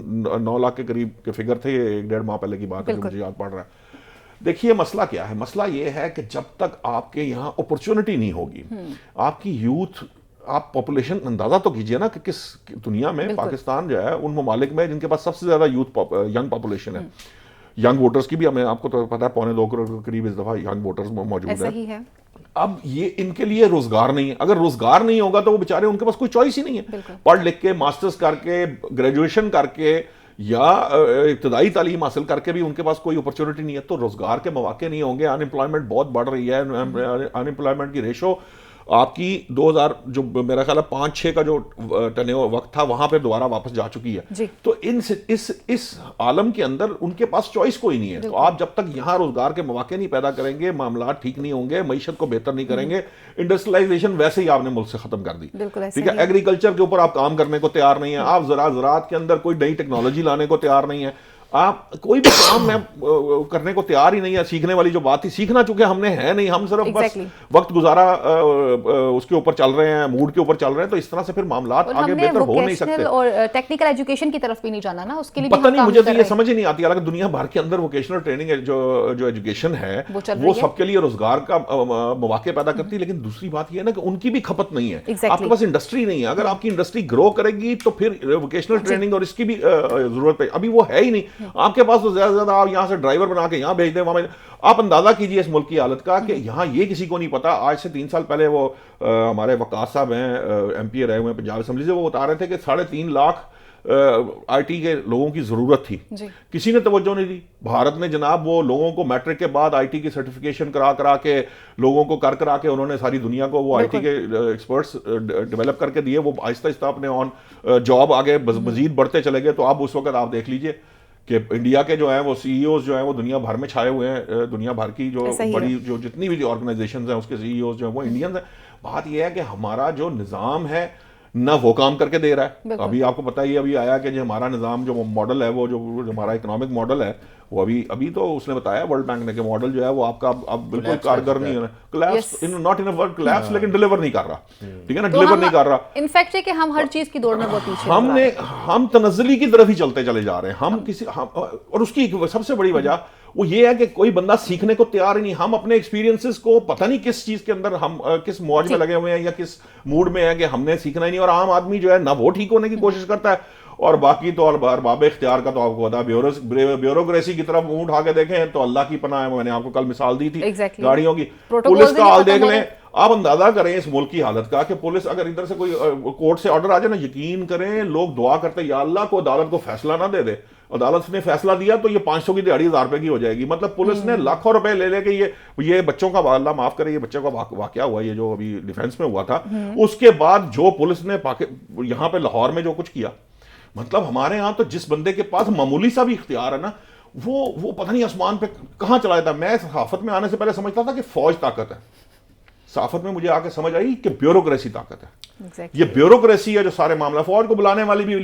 9 لاکھ کے قریب کے فگر تھے, 1-1.5 ماہ پہلے کی بات ہے جو مجھے یاد پڑ رہا ہے. دیکھیے مسئلہ کیا ہے, مسئلہ یہ ہے کہ جب تک آپ کے یہاں اپرچونٹی نہیں ہوگی, آپ کی یوتھ, آپ پاپولیشن اندازہ تو کیجئے نا کہ کس دنیا میں پاکستان جو ہے ان ممالک میں جن کے پاس سب سے زیادہ یوتھ ینگ پاپولیشن ہے. ینگ ووٹرز کی بھی ہمیں آپ کو تو پتا ہے 2.25 کروڑ کے قریب اس دفعہ ینگ ووٹرز موجود ہیں. اب یہ ان کے لیے روزگار نہیں ہے, اگر روزگار نہیں ہوگا تو وہ بیچارے, ان کے پاس کوئی چوائس ہی نہیں ہے. پڑھ لکھ کے, ماسٹرز کر کے, گریجویشن کر کے یا ابتدائی تعلیم حاصل کر کے بھی ان کے پاس کوئی اپرچونٹی نہیں ہے, تو روزگار کے مواقع نہیں ہوں گے. ان امپلائمنٹ بہت بڑھ رہی ہے, ان امپلائمنٹ کی ریشو آپ کی 2000 جو میرا خیال ہے 5-6 کا جو وقت تھا وہاں پہ دوبارہ واپس جا چکی ہے. تو اس عالم کے اندر ان کے پاس چوائس کوئی نہیں ہے. تو آپ جب تک یہاں روزگار کے مواقع نہیں پیدا کریں گے, معاملات ٹھیک نہیں ہوں گے, معیشت کو بہتر نہیں کریں گے, انڈسٹریلائزیشن ویسے ہی آپ نے ملک سے ختم کر دی, ٹھیک ہے. ایگریکلچر کے اوپر آپ کام کرنے کو تیار نہیں ہیں, آپ زراعت کے اندر کوئی نئی ٹیکنالوجی لانے کو تیار نہیں ہے. آپ کوئی بھی کام میں کرنے کو تیار ہی نہیں ہے. سیکھنے والی جو بات تھی, سیکھنا چونکہ ہم نے ہے نہیں, ہم صرف بس وقت گزارا اس کے اوپر چل رہے ہیں, موڈ کے اوپر چل رہے ہیں, تو اس طرح سے پھر معاملات آگے بہتر ہو نہیں سکتے. اور ٹیکنیکل ایجوکیشن کی طرف بھی نہیں جانا نا, اس کے لیے پتہ نہیں, مجھے تو یہ سمجھ ہی نہیں آتی. حالانکہ دنیا بھر کے اندر ووکیشنل ٹریننگ جو ایجوکیشن ہے وہ سب کے لیے روزگار کا مواقع پیدا کرتی ہے, لیکن دوسری بات یہ ہے نا کہ ان کی بھی کھپت نہیں ہے. آپ کے پاس انڈسٹری نہیں ہے. اگر آپ کی انڈسٹری گرو کرے گی تو پھر ووکیشنل ٹریننگ اور اس کی بھی ضرورت ہے. ابھی وہ ہے ہی نہیں. آپ کے پاس تو زیادہ سے زیادہ آپ یہاں سے ڈرائیور بنا کے یہاں بھیج دیں, وہاں آپ اندازہ کیجئے اس ملک کی حالت کا کہ یہاں یہ کسی کو نہیں پتا. آج سے 3 سال پہلے وہ ہمارے وقاص صاحب ہیں, ایم پی رہے ہوئے ہیں پنجاب اسمبلی سے, وہ بتا رہے تھے کہ 3.5 لاکھ آئی ٹی کے لوگوں کی ضرورت تھی. کسی نے توجہ نہیں دی. بھارت نے جناب وہ لوگوں کو میٹرک کے بعد آئی ٹی کی سرٹیفکیشن کرا کے لوگوں کو کرا کے انہوں نے ساری دنیا کو وہ آئی ٹی کے ایکسپرٹس ڈیولپ کر کے دیے. وہ آہستہ آہستہ اپنے آن جاب آگے مزید بڑھتے چلے گئے. تو اب اس وقت آپ دیکھ لیجئے کہ انڈیا کے جو ہیں وہ سی ای اوز جو ہیں وہ دنیا بھر میں چھائے ہوئے ہیں. دنیا بھر کی جو بڑی جو جتنی بھی آرگنائزیشنز ہیں اس کے سی ای اوز جو ہیں وہ انڈینز ہیں. بات یہ ہے کہ ہمارا جو نظام ہے نہ وہ کام کر کے دے رہا ہے. ابھی آپ کو پتہ ہی ابھی آیا کہ جو ہمارا نظام جو ماڈل ہے وہ جو ہمارا اکنامک ماڈل ہے وہ ابھی تو اس نے بتایا ورلڈ بینک نے کہ ماڈل جو ہے وہ آپ کا اب بالکل کارگر نہیں ہے. Collapse not in word collapse, لیکن ڈیلیور نہیں کر رہا. ٹھیک ہے نا, ڈیلیور نہیں کر رہا. انفیکٹ ہے کہ ہم ہر چیز کی دوڑ میں بہت پیچھے ہم تنزلی کی طرف ہی چلتے چلے جا رہے ہیں. اور اس کی سب سے بڑی وجہ وہ یہ ہے کہ کوئی بندہ سیکھنے کو تیار ہی نہیں. ہم اپنے ایکسپیرینسز کو پتہ نہیں کس چیز کے اندر ہم کس موج میں لگے ہوئے ہیں یا کس موڈ میں ہے کہ ہم نے سیکھنا ہی نہیں. اور عام آدمی جو ہے نہ وہ ٹھیک ہونے کی کوشش کرتا ہے, اور باقی تو ارباب اختیار کا تو آپ کو پتا, بیوروکریسی کی طرف منہ اٹھا کے دیکھیں تو اللہ کی پناہ ہے. میں نے آپ کو کل مثال دی تھی گاڑیوں کی. پولیس کا حال دیکھ لیں, آپ اندازہ کریں اس ملک کی حالت کا کہ پولیس اگر ادھر سے کوئی کورٹ سے آرڈر آ جائے نا, یقین کریں لوگ دعا کرتے یا اللہ کو عدالت کو فیصلہ نہ دے دے. عدالت نے فیصلہ دیا تو یہ 500 کی دہاڑی 1000 روپے کی ہو جائے گی. مطلب پولیس نے لاکھوں روپے لے کے یہ بچوں کا, اللہ معاف کرے, یہ بچوں کا واقعہ ہوا یہ جو ابھی ڈیفینس میں ہوا تھا, اس کے بعد جو پولیس نے یہاں پہ لاہور میں جو کچھ کیا, مطلب ہمارے ہاں تو جس بندے کے پاس معمولی سا بھی اختیار ہے نا وہ پتہ نہیں آسمان پہ کہاں چلا جاتا. میں صحافت میں آنے سے پہلے سمجھتا تھا کہ فوج طاقت ہے. صحافت میں مجھے آ کے سمجھ آئی کہ بیوروکریسی طاقت ہے. یہ بیوروکریسی ہے جو سارے معاملہ, فوج کو بلانے والی بھی,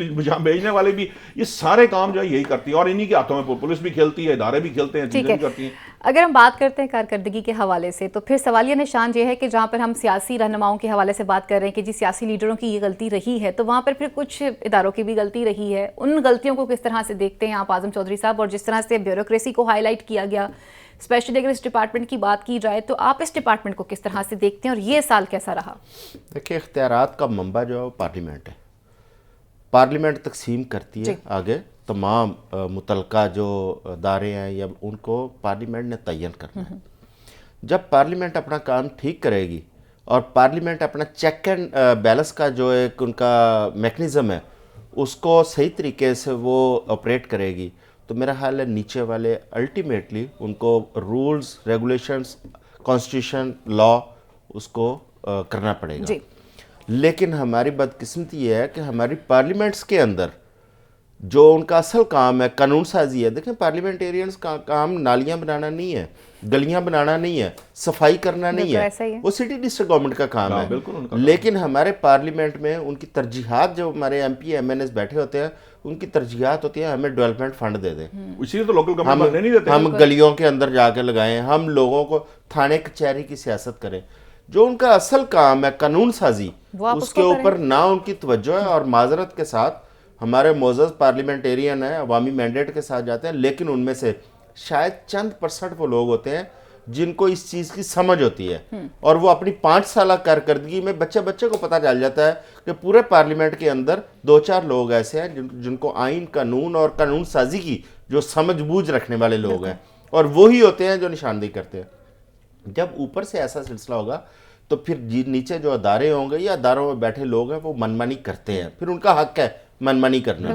بھیجنے والے بھی, یہ سارے کام جو ہے یہی کرتی ہے. اور انہی کے ہاتھوں میں پولیس بھی کھیلتی ہے, ادارے بھی کھیلتے ہیں, چیزیں بھی کرتی ہیں. اگر ہم بات کرتے ہیں کارکردگی کے حوالے سے تو پھر سوالیہ نشان یہ ہے کہ جہاں پر ہم سیاسی رہنماؤں کے حوالے سے بات کر رہے ہیں کہ جی سیاسی لیڈروں کی یہ غلطی رہی ہے, تو وہاں پر پھر کچھ اداروں کی بھی غلطی رہی ہے. ان غلطیوں کو کس طرح سے دیکھتے ہیں آپ اعظم چودھری صاحب, اور جس طرح سے بیوروکریسی کو ہائی لائٹ کیا گیا, اسپیشلی اگر اس ڈپارٹمنٹ کی بات کی جائے تو آپ اس ڈپارٹمنٹ کو کس طرح سے دیکھتے ہیں اور یہ سال کیسا رہا؟ دیکھیں, اختیارات کا منبع جو ہے وہ پارلیمنٹ ہے. پارلیمنٹ تقسیم کرتی ہے آگے تمام متعلقہ جو ادارے ہیں یا ان کو پارلیمنٹ نے تعین کرنا ہے. جب پارلیمنٹ اپنا کام ٹھیک کرے گی اور پارلیمنٹ اپنا چیک اینڈ بیلنس کا جو ایک ان کا میکنزم ہے اس کو صحیح طریقے سے وہ آپریٹ کرے گی, تو میرا خیال ہے نیچے والے الٹیمیٹلی ان کو رولز, ریگولیشنز, کانسٹیٹیوشن, لا اس کو کرنا پڑے گا. لیکن ہماری بدقسمتی یہ ہے کہ ہماری پارلیمنٹس کے اندر جو ان کا اصل کام ہے قانون سازی ہے. دیکھیں پارلیمنٹیرینز کا کام نالیاں بنانا نہیں ہے, گلیاں بنانا نہیں ہے, صفائی کرنا نہیں ہے, وہ سٹی ڈسٹرکٹ گورنمنٹ کا کام ہے. لیکن ہمارے پارلیمنٹ میں ان کی ترجیحات, جو ہمارے M P M N S بیٹھے ہوتے ہیں, ان کی ترجیحات ہوتی ہیں ہمیں ڈیولپمنٹ فنڈ دے دیں, اسی لیے تو لوکل گورنمنٹ نہیں دیتے, ہم گلیوں کے اندر جا کے لگائیں, ہم لوگوں کو تھانے کچہری کی سیاست کریں. جو ان کا اصل کام ہے قانون سازی, اس کے اوپر نہ ان کی توجہ ہے. اور معذرت کے ساتھ ہمارے معزز پارلیمنٹیرین ہیں, عوامی مینڈیٹ کے ساتھ جاتے ہیں, لیکن ان میں سے شاید چند % وہ لوگ ہوتے ہیں جن کو اس چیز کی سمجھ ہوتی ہے, اور وہ اپنی 5 سالہ کارکردگی میں بچے کو پتہ چل جاتا ہے کہ پورے پارلیمنٹ کے اندر 2-4 لوگ ایسے ہیں جن کو آئین, قانون اور قانون سازی کی جو سمجھ بوجھ رکھنے والے لوگ ہیں, اور وہی ہوتے ہیں جو نشاندہی کرتے ہیں. جب اوپر سے ایسا سلسلہ ہوگا تو پھر نیچے جو ادارے ہوں گے یا اداروں میں بیٹھے لوگ ہیں وہ منمانی کرتے ہیں, پھر ان کا حق ہے منمانی کرنا.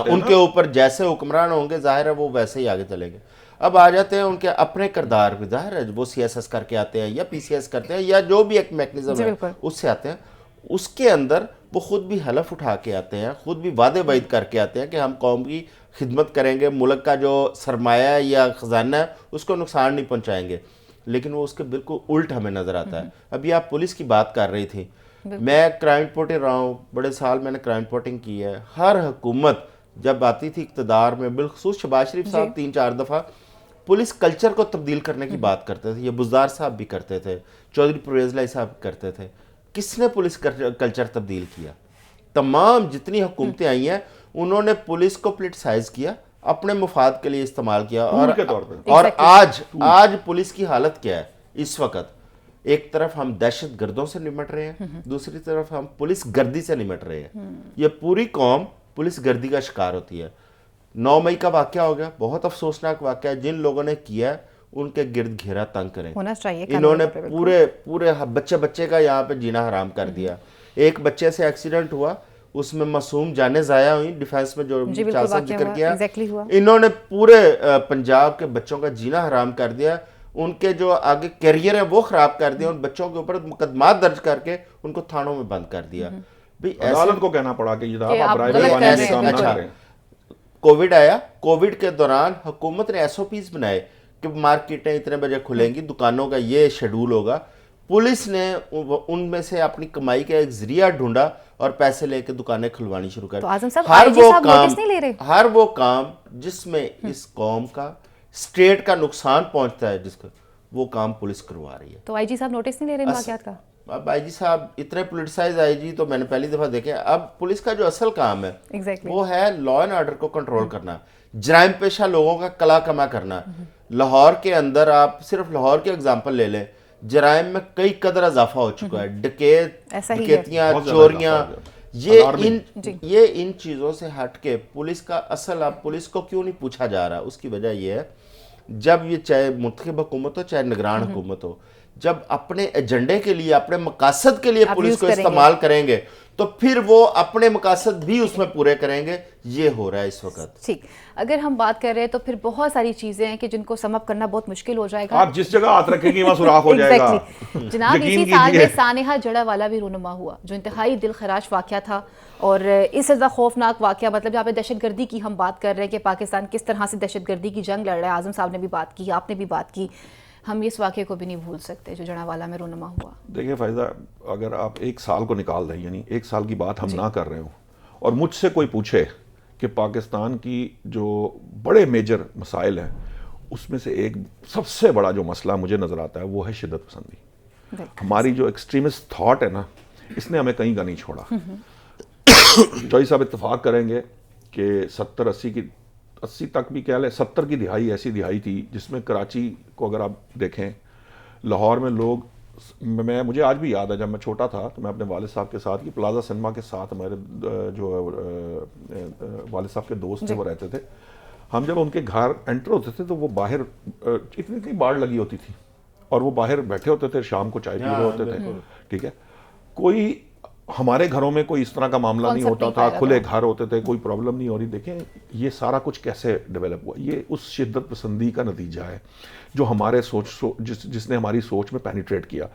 ان کے اوپر جیسے حکمران ہوں گے ظاہر ہے وہ ویسے ہی آگے چلیں گے. اب آ جاتے ہیں ان کے اپنے کردار پہ, ظاہر ہے وہ سی ایس ایس کر کے آتے ہیں یا پی سی ایس کرتے ہیں یا جو بھی ایک میکنزم ہے اس سے آتے ہیں. اس کے اندر وہ خود بھی حلف اٹھا کے آتے ہیں, خود بھی وعدے بعید کر کے آتے ہیں کہ ہم قوم کی خدمت کریں گے, ملک کا جو سرمایہ ہے یا خزانہ ہے اس کو نقصان نہیں پہنچائیں گے. لیکن وہ اس کے بالکل الٹ ہمیں نظر آتا ہے. ابھی آپ پولیس کی بات کر رہی تھی, میں کرائم رپورٹر رہا ہوں, بڑے سال میں نے کرائم رپورٹنگ کی ہے. ہر حکومت جب آتی تھی اقتدار میں، بالخصوص شہباز شریف صاحب 3-4 دفعہ پولیس کلچر کو تبدیل کرنے کی بات کرتے تھے. یہ بزدار صاحب بھی کرتے تھے، چودھری پرویز لائی صاحب کرتے تھے. کس نے پولیس کلچر تبدیل کیا؟ تمام جتنی حکومتیں آئی ہیں انہوں نے پولیس کو پولیٹیسائز کیا، اپنے مفاد کے لیے استعمال کیا. اور آج پولیس کی حالت کیا ہے اس وقت؟ ایک طرف ہم دہشت گردوں سے نمٹ رہے ہیں، دوسری طرف ہم پولیس گردی سے نمٹ رہے ہیں. یہ پوری قوم پولیس گردی کا شکار ہوتی ہے. 9 مئی کا واقعہ ہو گیا، بہت افسوسناک واقعہ ہے. جن لوگوں نے کیا ان کے گرد گھیرا تنگ کریں. انہوں نے پورے بچے کا یہاں پہ جینا حرام کر دیا. ایک بچے سے ایکسیڈنٹ ہوا، اس میں معصوم جانیں ضائع ہوئی. ڈیفینس میں جو صاحب ذکر کیا، انہوں نے پورے پنجاب کے بچوں کا جینا حرام کر دیا. ان کے جو آگے کیریئر ہے وہ خراب کر دیا. ان بچوں کے اوپر مقدمات درج کر کے ان کو تھانوں میں بند کر دیا. عدالت کو کہنا پڑا کہ یہ کووڈ آیا، کووڈ کے دوران حکومت نے ایس او پیز بنائے کہ مارکیٹیں اتنے بجے کھلیں گی، دکانوں کا یہ شیڈول ہوگا. پولیس نے ان میں سے اپنی کمائی کا ایک ذریعہ ڈھونڈا اور پیسے لے کے دکانیں کھلوانی شروع کر دی. ہر وہ کام جس میں اس قوم کا اسٹیٹ کا نقصان پہنچتا ہے، جس کو وہ کام پولیس کروا رہی ہے. تو آئی جی صاحب نوٹس نہیں لے رہے واقعات کا؟ اب آئی جی صاحب اتنے پولیٹیسائز آئی جی تو میں نے پہلی دفعہ دیکھے. اب پولیس کا جو اصل کام ہے وہ ہے لا اینڈ آرڈر کو کنٹرول کرنا، جرائم پیشہ لوگوں کا کلا کما کرنا. لاہور کے اندر آپ صرف لاہور کی اگزامپل لے لیں، جرائم میں کئی قدر اضافہ ہو چکا ہے. ڈکیتیاں، چوریاں، یہ ان چیزوں سے ہٹ کے پولیس کا اصل، اب پولیس کو کیوں نہیں پوچھا جا رہا؟ اس کی وجہ یہ ہے جب یہ چاہے منتخب حکومت ہو چاہے نگران حکومت ہو، جب اپنے ایجنڈے کے لیے اپنے مقاصد کے لیے پولیس کو استعمال کریں گے تو پھر وہ اپنے مقاصد بھی اس میں پورے کریں گے. یہ ہو رہا ہے اس وقت. ٹھیک، اگر ہم بات کر رہے ہیں تو پھر بہت ساری چیزیں ہیں کہ جن کو سم اپ کرنا بہت مشکل ہو جائے گا. آپ جس جگہ ہاتھ رکھیں گی وہاں سوراخ ہو جائے گا. جناب اسی سال میں سانحہ جڑا والا بھی رونما ہوا جو انتہائی دل خراش واقعہ تھا، اور اس سے زیادہ خوفناک واقعہ، مطلب جہاں پہ دہشت گردی کی ہم بات کر رہے ہیں کہ پاکستان کس طرح سے دہشت گردی کی جنگ لڑ رہا ہے. اعظم صاحب نے بھی بات کی، آپ نے بھی بات کی. ہم اس واقعے کو بھی نہیں بھول سکتے جو جڑاوالا میں رونما ہوا. دیکھیں فائزہ، اگر آپ 1 سال کو نکال دیں، یعنی 1 سال کی بات ہم نہ کر رہے ہوں، اور مجھ سے کوئی پوچھے کہ پاکستان کی جو بڑے میجر مسائل ہیں اس میں سے ایک سب سے بڑا جو مسئلہ مجھے نظر آتا ہے وہ ہے شدت پسندی. ہماری جو ایکسٹریمسٹ تھاٹ ہے نا، اس نے ہمیں کہیں کا نہیں چھوڑا. چوہدری صاحب اتفاق کریں گے کہ 80 تک بھی کہہ لیں، 70 کی دہائی ایسی دہائی تھی جس میں کراچی کو اگر آپ دیکھیں، لاہور میں لوگ، مجھے آج بھی یاد ہے جب میں چھوٹا تھا تو میں اپنے والد صاحب کے ساتھ یہ پلازا سنیما کے ساتھ، ہمارے جو والد صاحب کے دوست تھے وہ رہتے تھے. ہم جب ان کے گھر انٹر ہوتے تھے تو وہ باہر اتنی باڑ لگی ہوتی تھی اور وہ باہر بیٹھے ہوتے تھے، شام کو چائے پی رہے ہوتے تھے. ٹھیک ہے، کوئی ہمارے گھروں میں کوئی اس طرح کا معاملہ نہیں ہوتا تھا، کھلے گھر ہوتے تھے، کوئی پرابلم نہیں ہو رہی. دیکھیں یہ سارا کچھ کیسے ڈیولپ ہوا، یہ اس شدت پسندی کا نتیجہ ہے جو ہمارے جس نے ہماری سوچ میں پینیٹریٹ کیا.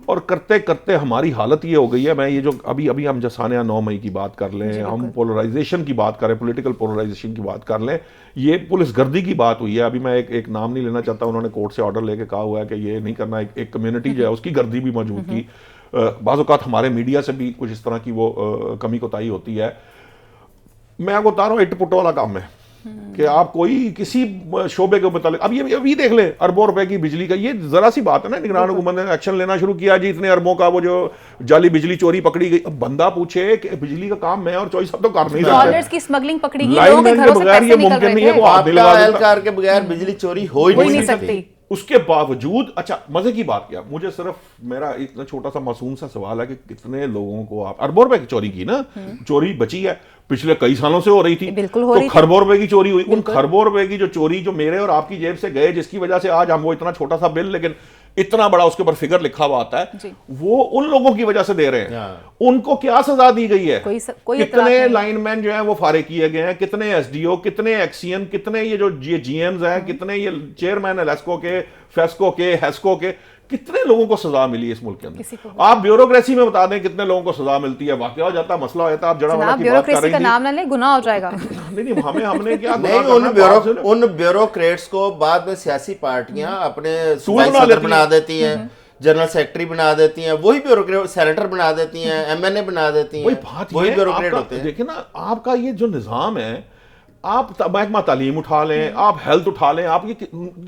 اور کرتے کرتے ہماری حالت یہ ہو گئی ہے، میں یہ جو ابھی ہم سانحہ 9 مئی کی بات کر لیں، ہم پولرائزیشن کی بات کریں، پولیٹیکل پولرائزیشن کی بات کر لیں، یہ پولیس گردی کی بات ہوئی ہے. ابھی میں ایک نام نہیں لینا چاہتا، انہوں نے کورٹ سے آرڈر لے کے کہا ہوا ہے کہ یہ نہیں کرنا. ایک کمیونٹی جو ہے اس کی گردی بھی موجود تھی. بعض اوقات ہمارے میڈیا سے بھی کچھ اس طرح کی وہ کمی کوتاہی ہوتی ہے. میں آپ کو بتا رہا ہوں، اٹ پٹ والا کام ہے کہ آپ کوئی کسی شعبے کے متعلق، ابھی دیکھ لیں اربوں روپے کی بجلی کا، یہ ذرا سی بات ہے نا. نگران حکومت نے ایکشن لینا شروع کیا جی، اتنے اربوں کا وہ جو جعلی بجلی چوری پکڑی گئی. اب بندہ پوچھے کہ بجلی کا کام میں اور چوری صاحب تو کر نہیں سکتے، ڈالرز کی سمگلنگ پکڑی گئی، لوگوں کے گھروں سے پیسے نکل رہے تھے، آپ کا اہلکار کے بغیر بجلی چوری ہو ہی نہیں سکتی. اس کے باوجود اچھا مزے کی بات کیا، مجھے صرف میرا اتنا چھوٹا سا معصوم سا سوال ہے کہ کتنے لوگوں کو آپ اربوں روپے کی چوری کی نا، چوری بچی ہے، پچھلے کئی سالوں سے ہو رہی تھی، تو خربوں روپے کی چوری ہوئی. ان خربوں روپے کی جو چوری جو میرے اور آپ کی جیب سے گئے، جس کی وجہ سے آج ہم وہ اتنا چھوٹا سا بل لیکن اتنا بڑا اس کے اوپر فگر لکھا ہوا آتا ہے، وہ ان لوگوں کی وجہ سے دے رہے ہیں. ان کو کیا سزا دی گئی ہے؟ کتنے لائن مین جو ہیں وہ فارغ کیے گئے ہیں، کتنے ایس ڈی او، کتنے ایکسین، کتنے یہ جو جی ایمز ہیں، کتنے یہ چیئرمین ایلیسکو کے، فیسکو کے، ہیسکو کے، کتنے لوگوں کو سزا ملی اس ملک کے اندر؟ آپ بیوروکریسی میں بتا دیں کتنے لوگوں کو سزا ملتی ہے. واقعہ ہو جاتا ہے، مسئلہ ہو جاتا ہے. آپ جڑا والا کی بات کر رہی ہیں، نام نہ لیں، گناہ ہو جائے گا. نہیں ہم نے کیا ان بیوروکریٹس کو بعد میں سیاسی پارٹیاں اپنے صدر بنا دیتی ہیں، جنرل سیکرٹری بنا دیتی ہیں، وہی بیوروکریٹ سینیٹر بنا دیتی ہیں، ایم این اے بنا دیتی ہیں، وہی بیوروکریٹ ہوتے ہیں. دیکھیں نا، آپ کا یہ جو نظام ہے آپ محکمہ تعلیم اٹھا لیں, آپ ہیلتھ اٹھا لیں, آپ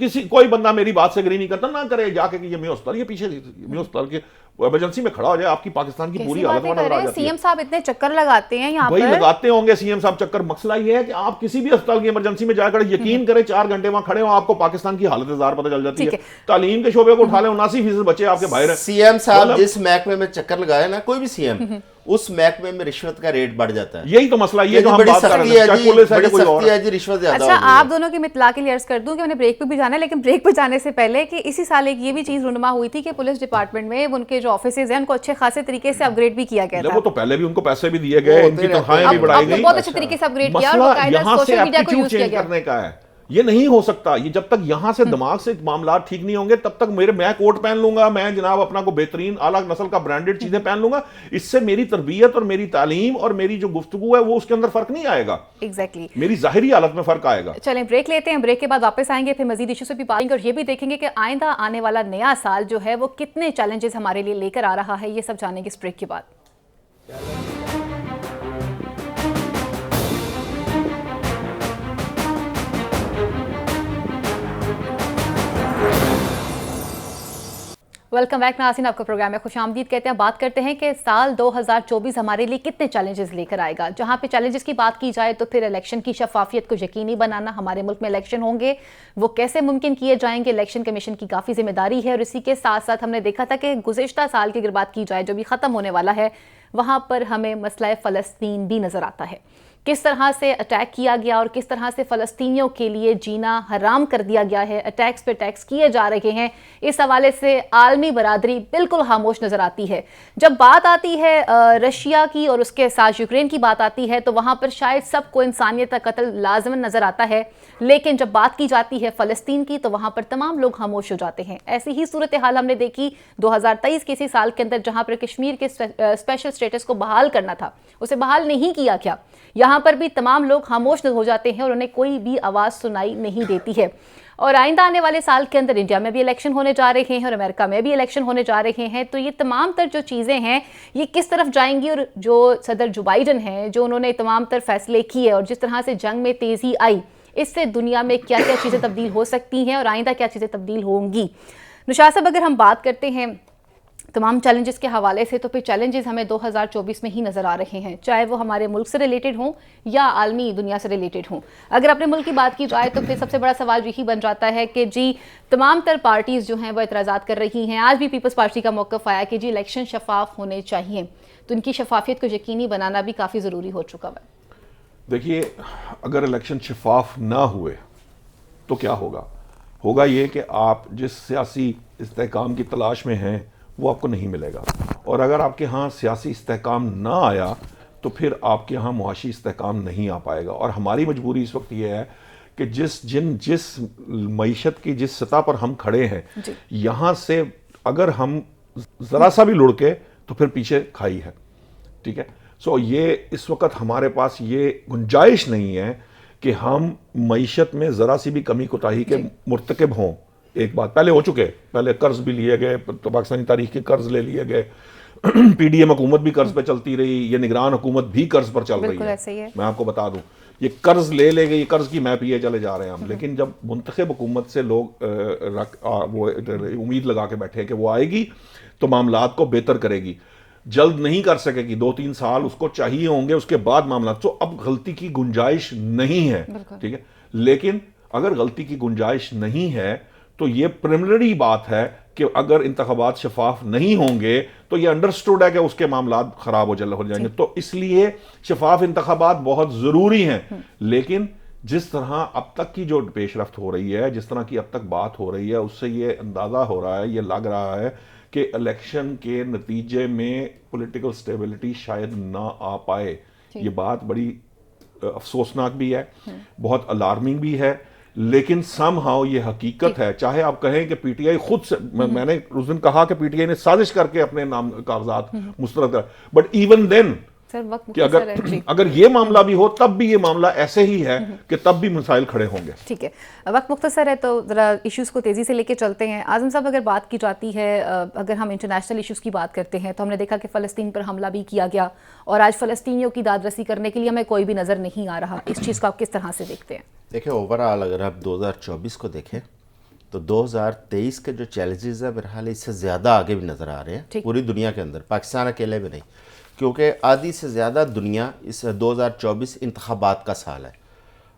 کسی کوئی بندہ میری بات سے اگری نہیں کرتا, نہ کرے جا کے کہ یہ میو ہسپتال, یہ پیچھے میو ہسپتال کے ایمرجنسی میں کھڑا ہو جائے, آپ کی پاکستان کی پوری حالت نظر آ جاتی ہے. سی ایم صاحب اتنے چکر لگاتے ہیں یہاں پر, وہی لگاتے ہوں گے سی ایم صاحب چکر. مسئلہ یہ ہے کہ آپ کسی بھی ہسپتال کی ایمرجنسی میں جا کر یقین کریں 4 گھنٹے وہاں کھڑے ہوں, آپ کو پاکستان کی حالت ہزار پتہ چل جاتی ہے. تعلیم کے شعبے کو اٹھا لیں, 79% بچے آپ کے باہر ہیں. سی ایم صاحب جس محکمے میں چکر لگائے نا, کوئی بھی سی ایم, اس محکمے میں رشوت کا ریٹ بڑھ جاتا ہے. یہی تو مسئلہ, یہ جو ہم بات کر رہے ہیں, چاہے پولیس ہے کوئی اور. رشوت زیادہ. اچھا, آپ دونوں کی میں اطلاع کے لیے عرض کر دوں کہ میں نے بریک پہ بھی جانا ہے, لیکن بریک پہ جانے سے پہلے کہ اسی سال ایک یہ بھی چیز رونما ہوئی تھی کہ پولیس ڈپارٹمنٹ میں ان کے جو آفیسز ہیں ان کو اچھے خاصے طریقے سے اپ گریڈ بھی کیا گیا تھا. وہ تو پہلے بھی ان کو پیسے بھی دیے گئے, ان کی تنخواہیں بھی بڑھائی گئی, بہت اچھے طریقے سے اپ گریڈ کیا, اور باقاعدہ سوشل میڈیا کو یوز کیا گیا. کرنے کا ہے, یہ نہیں ہو سکتا. یہ جب تک یہاں سے دماغ سے معاملات ٹھیک نہیں ہوں گے تب تک میں کوٹ پہن لوں گا, میں جناب اپنا کو بہترین اعلیٰ نسل کا برانڈڈ چیزیں پہن لوں گا, اس سے میری تربیت اور میری تعلیم اور میری جو گفتگو ہے وہ اس کے اندر فرق نہیں آئے گا. ایگزیکٹلی, میری ظاہری حالت میں فرق آئے گا. چلیں بریک لیتے ہیں, بریک کے بعد واپس آئیں گے, پھر مزید ایشو سے بھی بات کریں گے, اور یہ بھی دیکھیں گے کہ آئندہ آنے والا نیا سال جو ہے وہ کتنے چیلنجز ہمارے لیے لے کر آ رہا ہے. یہ سب جانیں گے اس بریک کے بعد. ویلکم بیک ناظرین, آپ کا پروگرام ہے خوش آمدید کہتے ہیں. بات کرتے ہیں کہ سال 2024 ہمارے لیے کتنے چیلنجز لے کر آئے گا. جہاں پہ چیلنجز کی بات کی جائے تو پھر الیکشن کی شفافیت کو یقینی بنانا, ہمارے ملک میں الیکشن ہوں گے وہ کیسے ممکن کیے جائیں گے, الیکشن کمیشن کی کافی ذمہ داری ہے. اور اسی کے ساتھ ساتھ ہم نے دیکھا تھا کہ گزشتہ سال کی اگر بات کی جائے جو بھی ختم ہونے والا ہے, وہاں پر ہمیں مسئلہ فلسطین بھی نظر آتا ہے. کس طرح سے اٹیک کیا گیا اور کس طرح سے فلسطینیوں کے لیے جینا حرام کر دیا گیا ہے, اٹیکس پہ اٹیکس کیے جا رہے ہیں. اس حوالے سے عالمی برادری بالکل خاموش نظر آتی ہے. جب بات آتی ہے رشیا کی اور اس کے ساتھ یوکرین کی بات آتی ہے تو وہاں پر شاید سب کو انسانیت کا قتل لازماً نظر آتا ہے, لیکن جب بات کی جاتی ہے فلسطین کی تو وہاں پر تمام لوگ خاموش ہو جاتے ہیں. ایسی ہی صورتحال ہم نے دیکھی 2023 کے اسی سال کے اندر, جہاں پر کشمیر کے اسپیشل سٹیٹس کو بحال کرنا تھا, اسے بحال نہیں کیا گیا. یہاں پر بھی تمام لوگ خاموش ہو جاتے ہیں اور انہیں کوئی بھی آواز سنائی نہیں دیتی ہے. اور آئندہ آنے والے سال کے اندر انڈیا میں بھی الیکشن ہونے جا رہے ہیں اور امریکہ میں بھی الیکشن ہونے جا رہے ہیں. تو یہ تمام تر جو چیزیں ہیں یہ کس طرف جائیں گی, اور جو صدر جو بائیڈن ہیں جو انہوں نے تمام تر فیصلے کیے اور جس طرح سے جنگ میں تیزی آئی, اس سے دنیا میں کیا کیا چیزیں تبدیل ہو سکتی ہیں اور آئندہ کیا چیزیں تبدیل ہوں گی. نشاط صاحب, اگر ہم بات کرتے ہیں تمام چیلنجز کے حوالے سے تو پھر چیلنجز ہمیں 2024 میں ہی نظر آ رہے ہیں, چاہے وہ ہمارے ملک سے ریلیٹڈ ہوں یا عالمی دنیا سے ریلیٹڈ ہوں. اگر اپنے ملک کی بات کی جائے تو پھر سب سے بڑا سوال یہی بن جاتا ہے کہ جی تمام تر پارٹیز جو ہیں وہ اعتراضات کر رہی ہیں. آج بھی پیپلز پارٹی کا موقف آیا کہ جی الیکشن شفاف ہونے چاہیے, تو ان کی شفافیت کو یقینی بنانا بھی کافی ضروری ہو چکا ہے. دیکھیے, اگر الیکشن شفاف نہ ہوئے تو کیا ہوگا؟ ہوگا یہ کہ آپ جس سیاسی استحکام کی تلاش میں ہیں وہ آپ کو نہیں ملے گا, اور اگر آپ کے ہاں سیاسی استحکام نہ آیا تو پھر آپ کے ہاں معاشی استحکام نہیں آ پائے گا. اور ہماری مجبوری اس وقت یہ ہے کہ جس معیشت کی جس سطح پر ہم کھڑے ہیں یہاں سے اگر ہم ذرا سا بھی لڑ کے تو پھر پیچھے کھائی ہے. ٹھیک ہے, سو یہ اس وقت ہمارے پاس یہ گنجائش نہیں ہے کہ ہم معیشت میں ذرا سی بھی کمی کوتاہی کے مرتکب ہوں. ایک بات پہلے ہو چکے, پہلے قرض بھی لیے گئے, تو پاکستانی تاریخ کے قرض لے لیے گئے, پی ڈی ایم حکومت بھی قرض پہ چلتی رہی, یہ نگران حکومت بھی قرض پر چل رہی ہے. میں آپ کو بتا دوں, یہ قرض لے گئے, یہ قرض کی میں پیے چلے جا رہے ہیں ہم. لیکن جب منتخب حکومت سے لوگ وہ امید لگا کے بیٹھے کہ وہ آئے گی تو معاملات کو بہتر کرے گی, جلد نہیں کر سکے گی, 2-3 سال اس کو چاہیے ہوں گے, اس کے بعد معاملات. تو اب غلطی کی گنجائش نہیں ہے. ٹھیک ہے, لیکن اگر غلطی کی گنجائش نہیں ہے تو یہ پریمنری بات ہے کہ اگر انتخابات شفاف نہیں ہوں گے تو یہ انڈرسٹوڈ ہے کہ اس کے معاملات خراب ہو جائیں گے. تو اس لیے شفاف انتخابات بہت ضروری ہیں. لیکن جس طرح اب تک کی جو پیش رفت ہو رہی ہے, جس طرح کی اب تک بات ہو رہی ہے, اس سے یہ اندازہ ہو رہا ہے, یہ لگ رہا ہے کہ الیکشن کے نتیجے میں پولیٹیکل سٹیبلٹی شاید نہ آ پائے. یہ بات بڑی افسوسناک بھی ہے, بہت الارمنگ بھی ہے, لیکن سم ہاؤ یہ حقیقت ہے. چاہے آپ کہیں کہ پی ٹی آئی خود سے, میں نے اس دن کہا کہ پی ٹی آئی نے سازش کر کے اپنے نام کاغذات مسترد کر, بٹ ایون دین سر وقت کہ اگر یہ معاملہ بھی ہو تب بھی یہ معاملہ ایسے ہی ہے کہ تب بھی مسائل کھڑے ہوں گے. ٹھیک ہے, وقت مختصر ہے تو ذرا ایشوز کو تیزی سے لے کے چلتے ہیں. اعظم صاحب, اگر بات کی جاتی ہے, اگر ہم انٹرنیشنل ایشوز کی بات کرتے ہیں تو ہم نے دیکھا کہ فلسطین پر حملہ بھی کیا گیا اور آج فلسطینیوں کی داد رسی کرنے کے لیے ہمیں کوئی بھی نظر نہیں آ رہا. اس چیز کو آپ کس طرح سے دیکھتے ہیں؟ دیکھیں اوورآل اگر آپ 2024 کو دیکھیں تو 2023 کے جو چیلنجز ہیں بہرحال اس سے زیادہ آگے بھی نظر آ رہے ہیں پوری دنیا کے اندر, پاکستان اکیلے بھی نہیں, کیونکہ آدھی سے زیادہ دنیا اس 2024 انتخابات کا سال ہے.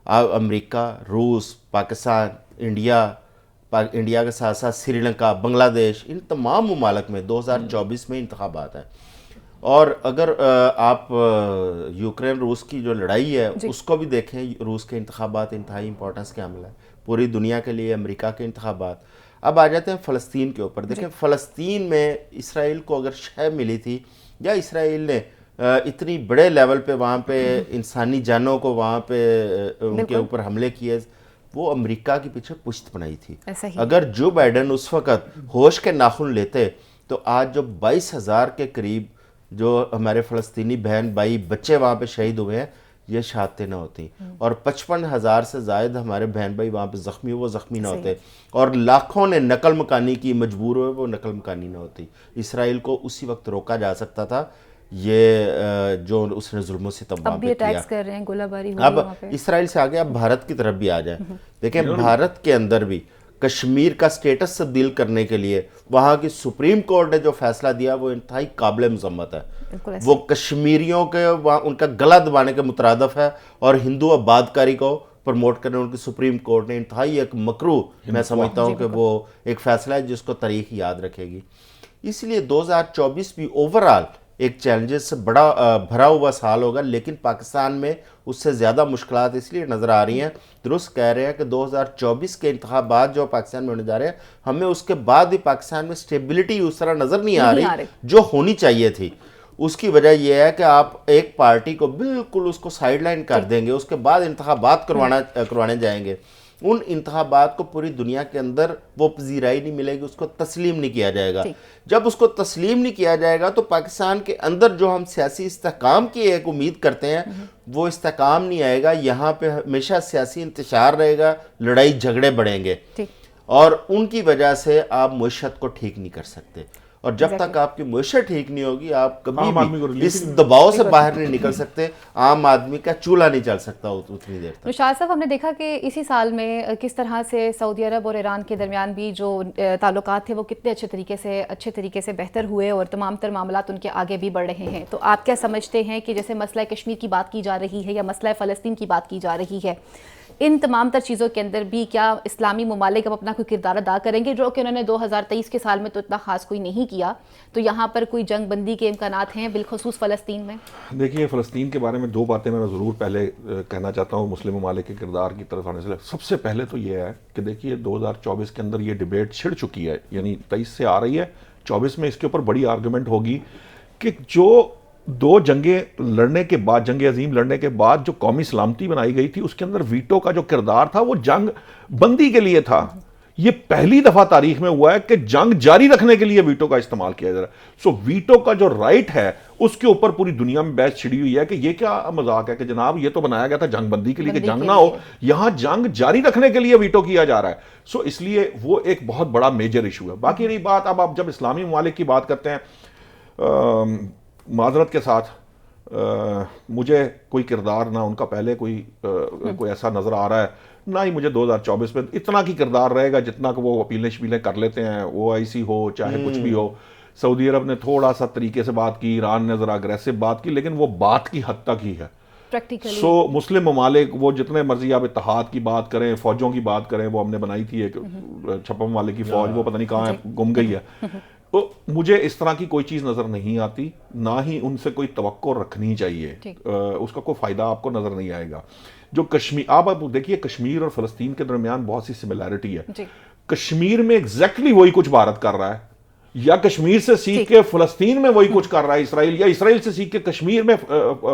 امریکہ, روس, پاکستان, انڈیا کے ساتھ ساتھ سری لنکا, بنگلہ دیش, ان تمام ممالک میں 2024 میں انتخابات ہیں. اور اگر آپ یوکرین روس کی جو لڑائی ہے اس کو بھی دیکھیں, روس کے انتخابات انتہائی امپورٹنس کے عمل ہے پوری دنیا کے لیے, امریکہ کے انتخابات. اب آ جاتے ہیں فلسطین کے اوپر. دیکھیں فلسطین میں اسرائیل کو اگر شے ملی تھی یا اسرائیل نے اتنی بڑے لیول پہ وہاں پہ انسانی جانوں کو وہاں پہ ان کے اوپر حملے کیے, وہ امریکہ کے پیچھے پشت بنائی تھی. اگر جو بائیڈن اس وقت ہوش کے ناخن لیتے تو آج جو 22,000 کے قریب جو ہمارے فلسطینی بہن بھائی بچے وہاں پہ شہید ہوئے ہیں یہ شہادتیں نہ ہوتی, اور 55,000 سے زائد ہمارے بہن بھائی وہاں پہ زخمی وہ زخمی نہ ہوتے, اور لاکھوں نے نقل مکانی کی مجبور ہوئے وہ نقل مکانی نہ ہوتی. اسرائیل کو اسی وقت روکا جا سکتا تھا یہ جو اس نے ظلم و ستم وہاں پہ کیا. کر رہے ہیں, گولہ باری اب اسرائیل سے آگے اب بھارت کی طرف بھی آ جائیں. دیکھیں بھارت کے اندر بھی کشمیر کا سٹیٹس تبدیل کرنے کے لیے وہاں کی سپریم کورٹ نے جو فیصلہ دیا وہ انتہائی قابل مذمت ہے. وہ کشمیریوں کے ان کا گلا دبانے کے مترادف ہے, اور ہندو آباد کاری کو پروموٹ کرنے ان کی سپریم کورٹ نے انتہائی ایک مکروہ, میں سمجھتا ہوں کہ وہ ایک فیصلہ ہے جس کو تاریخ یاد رکھے گی. اس لیے 2024 بھی اوورآل ایک چیلنجز سے بڑا بھرا ہوا سال ہوگا, لیکن پاکستان میں اس سے زیادہ مشکلات اس لیے نظر آ رہی ہیں. درست کہہ رہے ہیں کہ 2024 کے انتخابات جو پاکستان میں ہونے جا رہے ہیں, ہمیں اس کے بعد بھی پاکستان میں سٹیبلٹی اس طرح نظر نہیں آ رہی جو ہونی چاہیے تھی. اس کی وجہ یہ ہے کہ آپ ایک پارٹی کو بالکل اس کو سائیڈ لائن کر دیں گے, اس کے بعد انتخابات کروانے جائیں گے. ان انتخابات کو پوری دنیا کے اندر وہ پذیرائی نہیں ملے گی, اس کو تسلیم نہیں کیا جائے گا. جب اس کو تسلیم نہیں کیا جائے گا تو پاکستان کے اندر جو ہم سیاسی استحکام کی ایک امید کرتے ہیں وہ استحکام نہیں آئے گا. یہاں پہ ہمیشہ سیاسی انتشار رہے گا, لڑائی جھگڑے بڑھیں گے, اور ان کی وجہ سے آپ معیشت کو ٹھیک نہیں کر سکتے. اور جب تک آپ کی معیشت ٹھیک نہیں ہوگی آپ کبھی بھی اس دباؤ سے باہر نہیں نکل سکتے. عام آدمی کا چولہا نہیں چل سکتا اتنی دیر تک. رشاد صاحب, ہم نے دیکھا کہ اسی سال میں کس طرح سے سعودی عرب اور ایران کے درمیان بھی جو تعلقات تھے وہ کتنے اچھے طریقے سے بہتر ہوئے, اور تمام تر معاملات ان کے آگے بھی بڑھ رہے ہیں. تو آپ کیا سمجھتے ہیں کہ جیسے مسئلہ کشمیر کی بات کی جا رہی ہے یا مسئلہ فلسطین کی بات کی جا رہی ہے, ان تمام تر چیزوں کے اندر بھی کیا اسلامی ممالک اب اپنا کوئی کردار ادا کریں گے, جو کہ انہوں نے 2023 کے سال میں تو اتنا خاص کوئی نہیں کیا, تو یہاں پر کوئی جنگ بندی کے امکانات ہیں بالخصوص فلسطین میں؟ دیکھیے فلسطین کے بارے میں دو باتیں میں ضرور پہلے کہنا چاہتا ہوں مسلم ممالک کے کردار کی طرف آنے سے. سب سے پہلے تو یہ ہے کہ دیکھیے 2024 کے اندر یہ ڈیبیٹ چھڑ چکی ہے, یعنی 23 سے آ رہی ہے, 24 میں اس کے اوپر بڑی آرگومنٹ ہوگی کہ جو دو جنگیں لڑنے کے بعد, جنگ عظیم لڑنے کے بعد جو قومی سلامتی بنائی گئی تھی اس کے اندر ویٹو کا جو کردار تھا وہ جنگ بندی کے لیے تھا. یہ پہلی دفعہ تاریخ میں ہوا ہے کہ جنگ جاری رکھنے کے لیے ویٹو کا استعمال کیا جا رہا ہے. سو ویٹو کا جو رائٹ ہے اس کے اوپر پوری دنیا میں بحث چھڑی ہوئی ہے کہ یہ کیا مذاق ہے کہ جناب یہ تو بنایا گیا تھا جنگ بندی کے لیے کہ جنگ نہ ہو, یہاں جنگ جاری رکھنے کے لیے ویٹو کیا جا رہا ہے. سو اس لیے وہ ایک بہت بڑا میجر ایشو ہے. باقی رہی بات, اب آپ جب اسلامی ممالک کی بات کرتے ہیں, معذرت کے ساتھ مجھے کوئی کردار نہ ان کا پہلے کوئی ایسا نظر آ رہا ہے, نہ ہی مجھے 2024 میں اتنا کی کردار رہے گا جتنا کہ وہ اپیلیں شپیلیں کر لیتے ہیں. OIC ہو چاہے کچھ بھی ہو, سعودی عرب نے تھوڑا سا طریقے سے بات کی, ایران نے ذرا اگریسو بات کی, لیکن وہ بات کی حد تک ہی ہے. سو مسلم ممالک وہ جتنے مرضی آپ اتحاد کی بات کریں, فوجوں کی بات کریں, وہ ہم نے بنائی تھی ایک چھپم ممالک کی فوج, وہ پتہ نہیں کہاں ہے, گم گئی ہے. تو مجھے اس طرح کی کوئی چیز نظر نہیں آتی, نہ ہی ان سے کوئی توقع رکھنی چاہیے, اس کا کوئی فائدہ آپ کو نظر نہیں آئے گا. جو کشمیر, آپ دیکھیے کشمیر اور فلسطین کے درمیان بہت سی سملیرٹی ہے. کشمیر میں ایگزیکٹلی وہی کچھ بھارت کر رہا ہے, یا کشمیر سے سیکھ کے فلسطین میں وہی کچھ کر رہا ہے اسرائیل, یا اسرائیل سے سیکھ کے کشمیر میں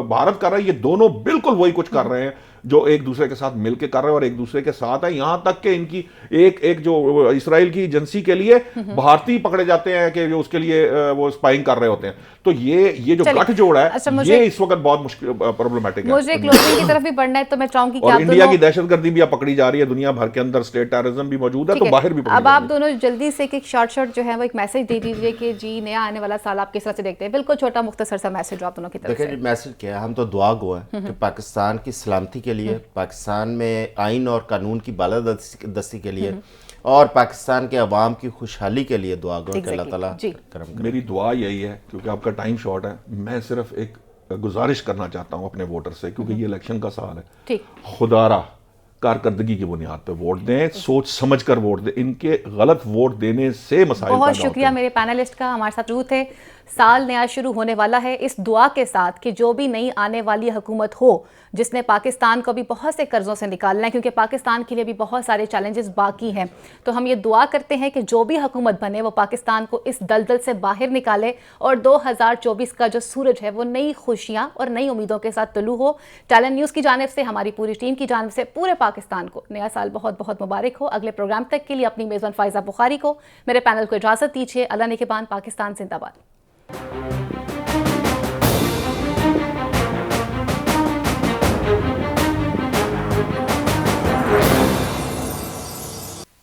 بھارت کر رہا ہے. یہ دونوں بالکل وہی کچھ کر رہے ہیں جو ایک دوسرے کے ساتھ مل کے کر رہے ہیں اور ایک دوسرے کے ساتھ ہیں, یہاں تک کہ ان کی ایک جو اسرائیل کی ایجنسی کے لیے بھارتی پکڑے جاتے ہیں کہ جو اس کے لیے وہ اسپائنگ کر رہے ہوتے ہیں. تو یہ جو گٹھ جوڑ ہے یہ اس وقت بہت مشکل پرابلمٹک ہے. مجھے کلوزنگ کی طرف بھی بڑھنا ہے تو میں چاہوں گی کہ اور انڈیا کی دہشت گردی بھی اب پکڑی جا رہی ہے, دنیا بھر کے اندر اسٹیٹ ٹیررزم بھی موجود ہے, تو باہر بھی. اب آپ دونوں جلدی سے ایک شارٹ جو ہے وہ ایک میسج دے دیجیے کہ جی نیا آنے والا سال آپ کس طرح سے دیکھتے ہیں, بالکل چھوٹا مختصر سا میسج آپ دونوں کی طرف سے. دیکھیں میسج کیا ہے, ہم تو دعا گو ہیں کہ پاکستان کی سلامتی کے لیے, پاکستان میں آئین اور قانون کی بالادستی کے لیے اور پاکستان کے عوام کی خوشحالی کے لیے دعا گو کہ اللہ تعالیٰ کرم کرے. میری دعا یہی ہے, کیونکہ آپ کا ٹائم شارٹ ہے, میں صرف ایک گزارش کرنا چاہتا ہوں اپنے ووٹر سے, کیونکہ یہ الیکشن کا سال ہے, خدا را کارکردگی کی بنیاد پہ ووٹ دیں, سوچ سمجھ کر ووٹ دیں, ان کے غلط ووٹ دینے سے مسائل پیدا ہوتے ہیں. بہت شکریہ میرے پینلسٹ کا, ہمارے ساتھ موجود تھے. سال نیا شروع ہونے والا ہے اس دعا کے ساتھ کہ جو بھی نئی آنے والی حکومت ہو جس نے پاکستان کو بھی بہت سے قرضوں سے نکالنا ہے, کیونکہ پاکستان کے لیے بھی بہت سارے چیلنجز باقی ہیں, تو ہم یہ دعا کرتے ہیں کہ جو بھی حکومت بنے وہ پاکستان کو اس دلدل سے باہر نکالے اور 2024 کا جو سورج ہے وہ نئی خوشیاں اور نئی امیدوں کے ساتھ طلوع ہو. ٹیلنٹ نیوز کی جانب سے, ہماری پوری ٹیم کی جانب سے پورے پاکستان کو نیا سال بہت بہت مبارک ہو. اگلے پروگرام تک کے لیے اپنی میزبان فائزہ بخاری کو, میرے پینل کو اجازت دیجیے. اللہ نگہبان. پاکستان زندہ باد.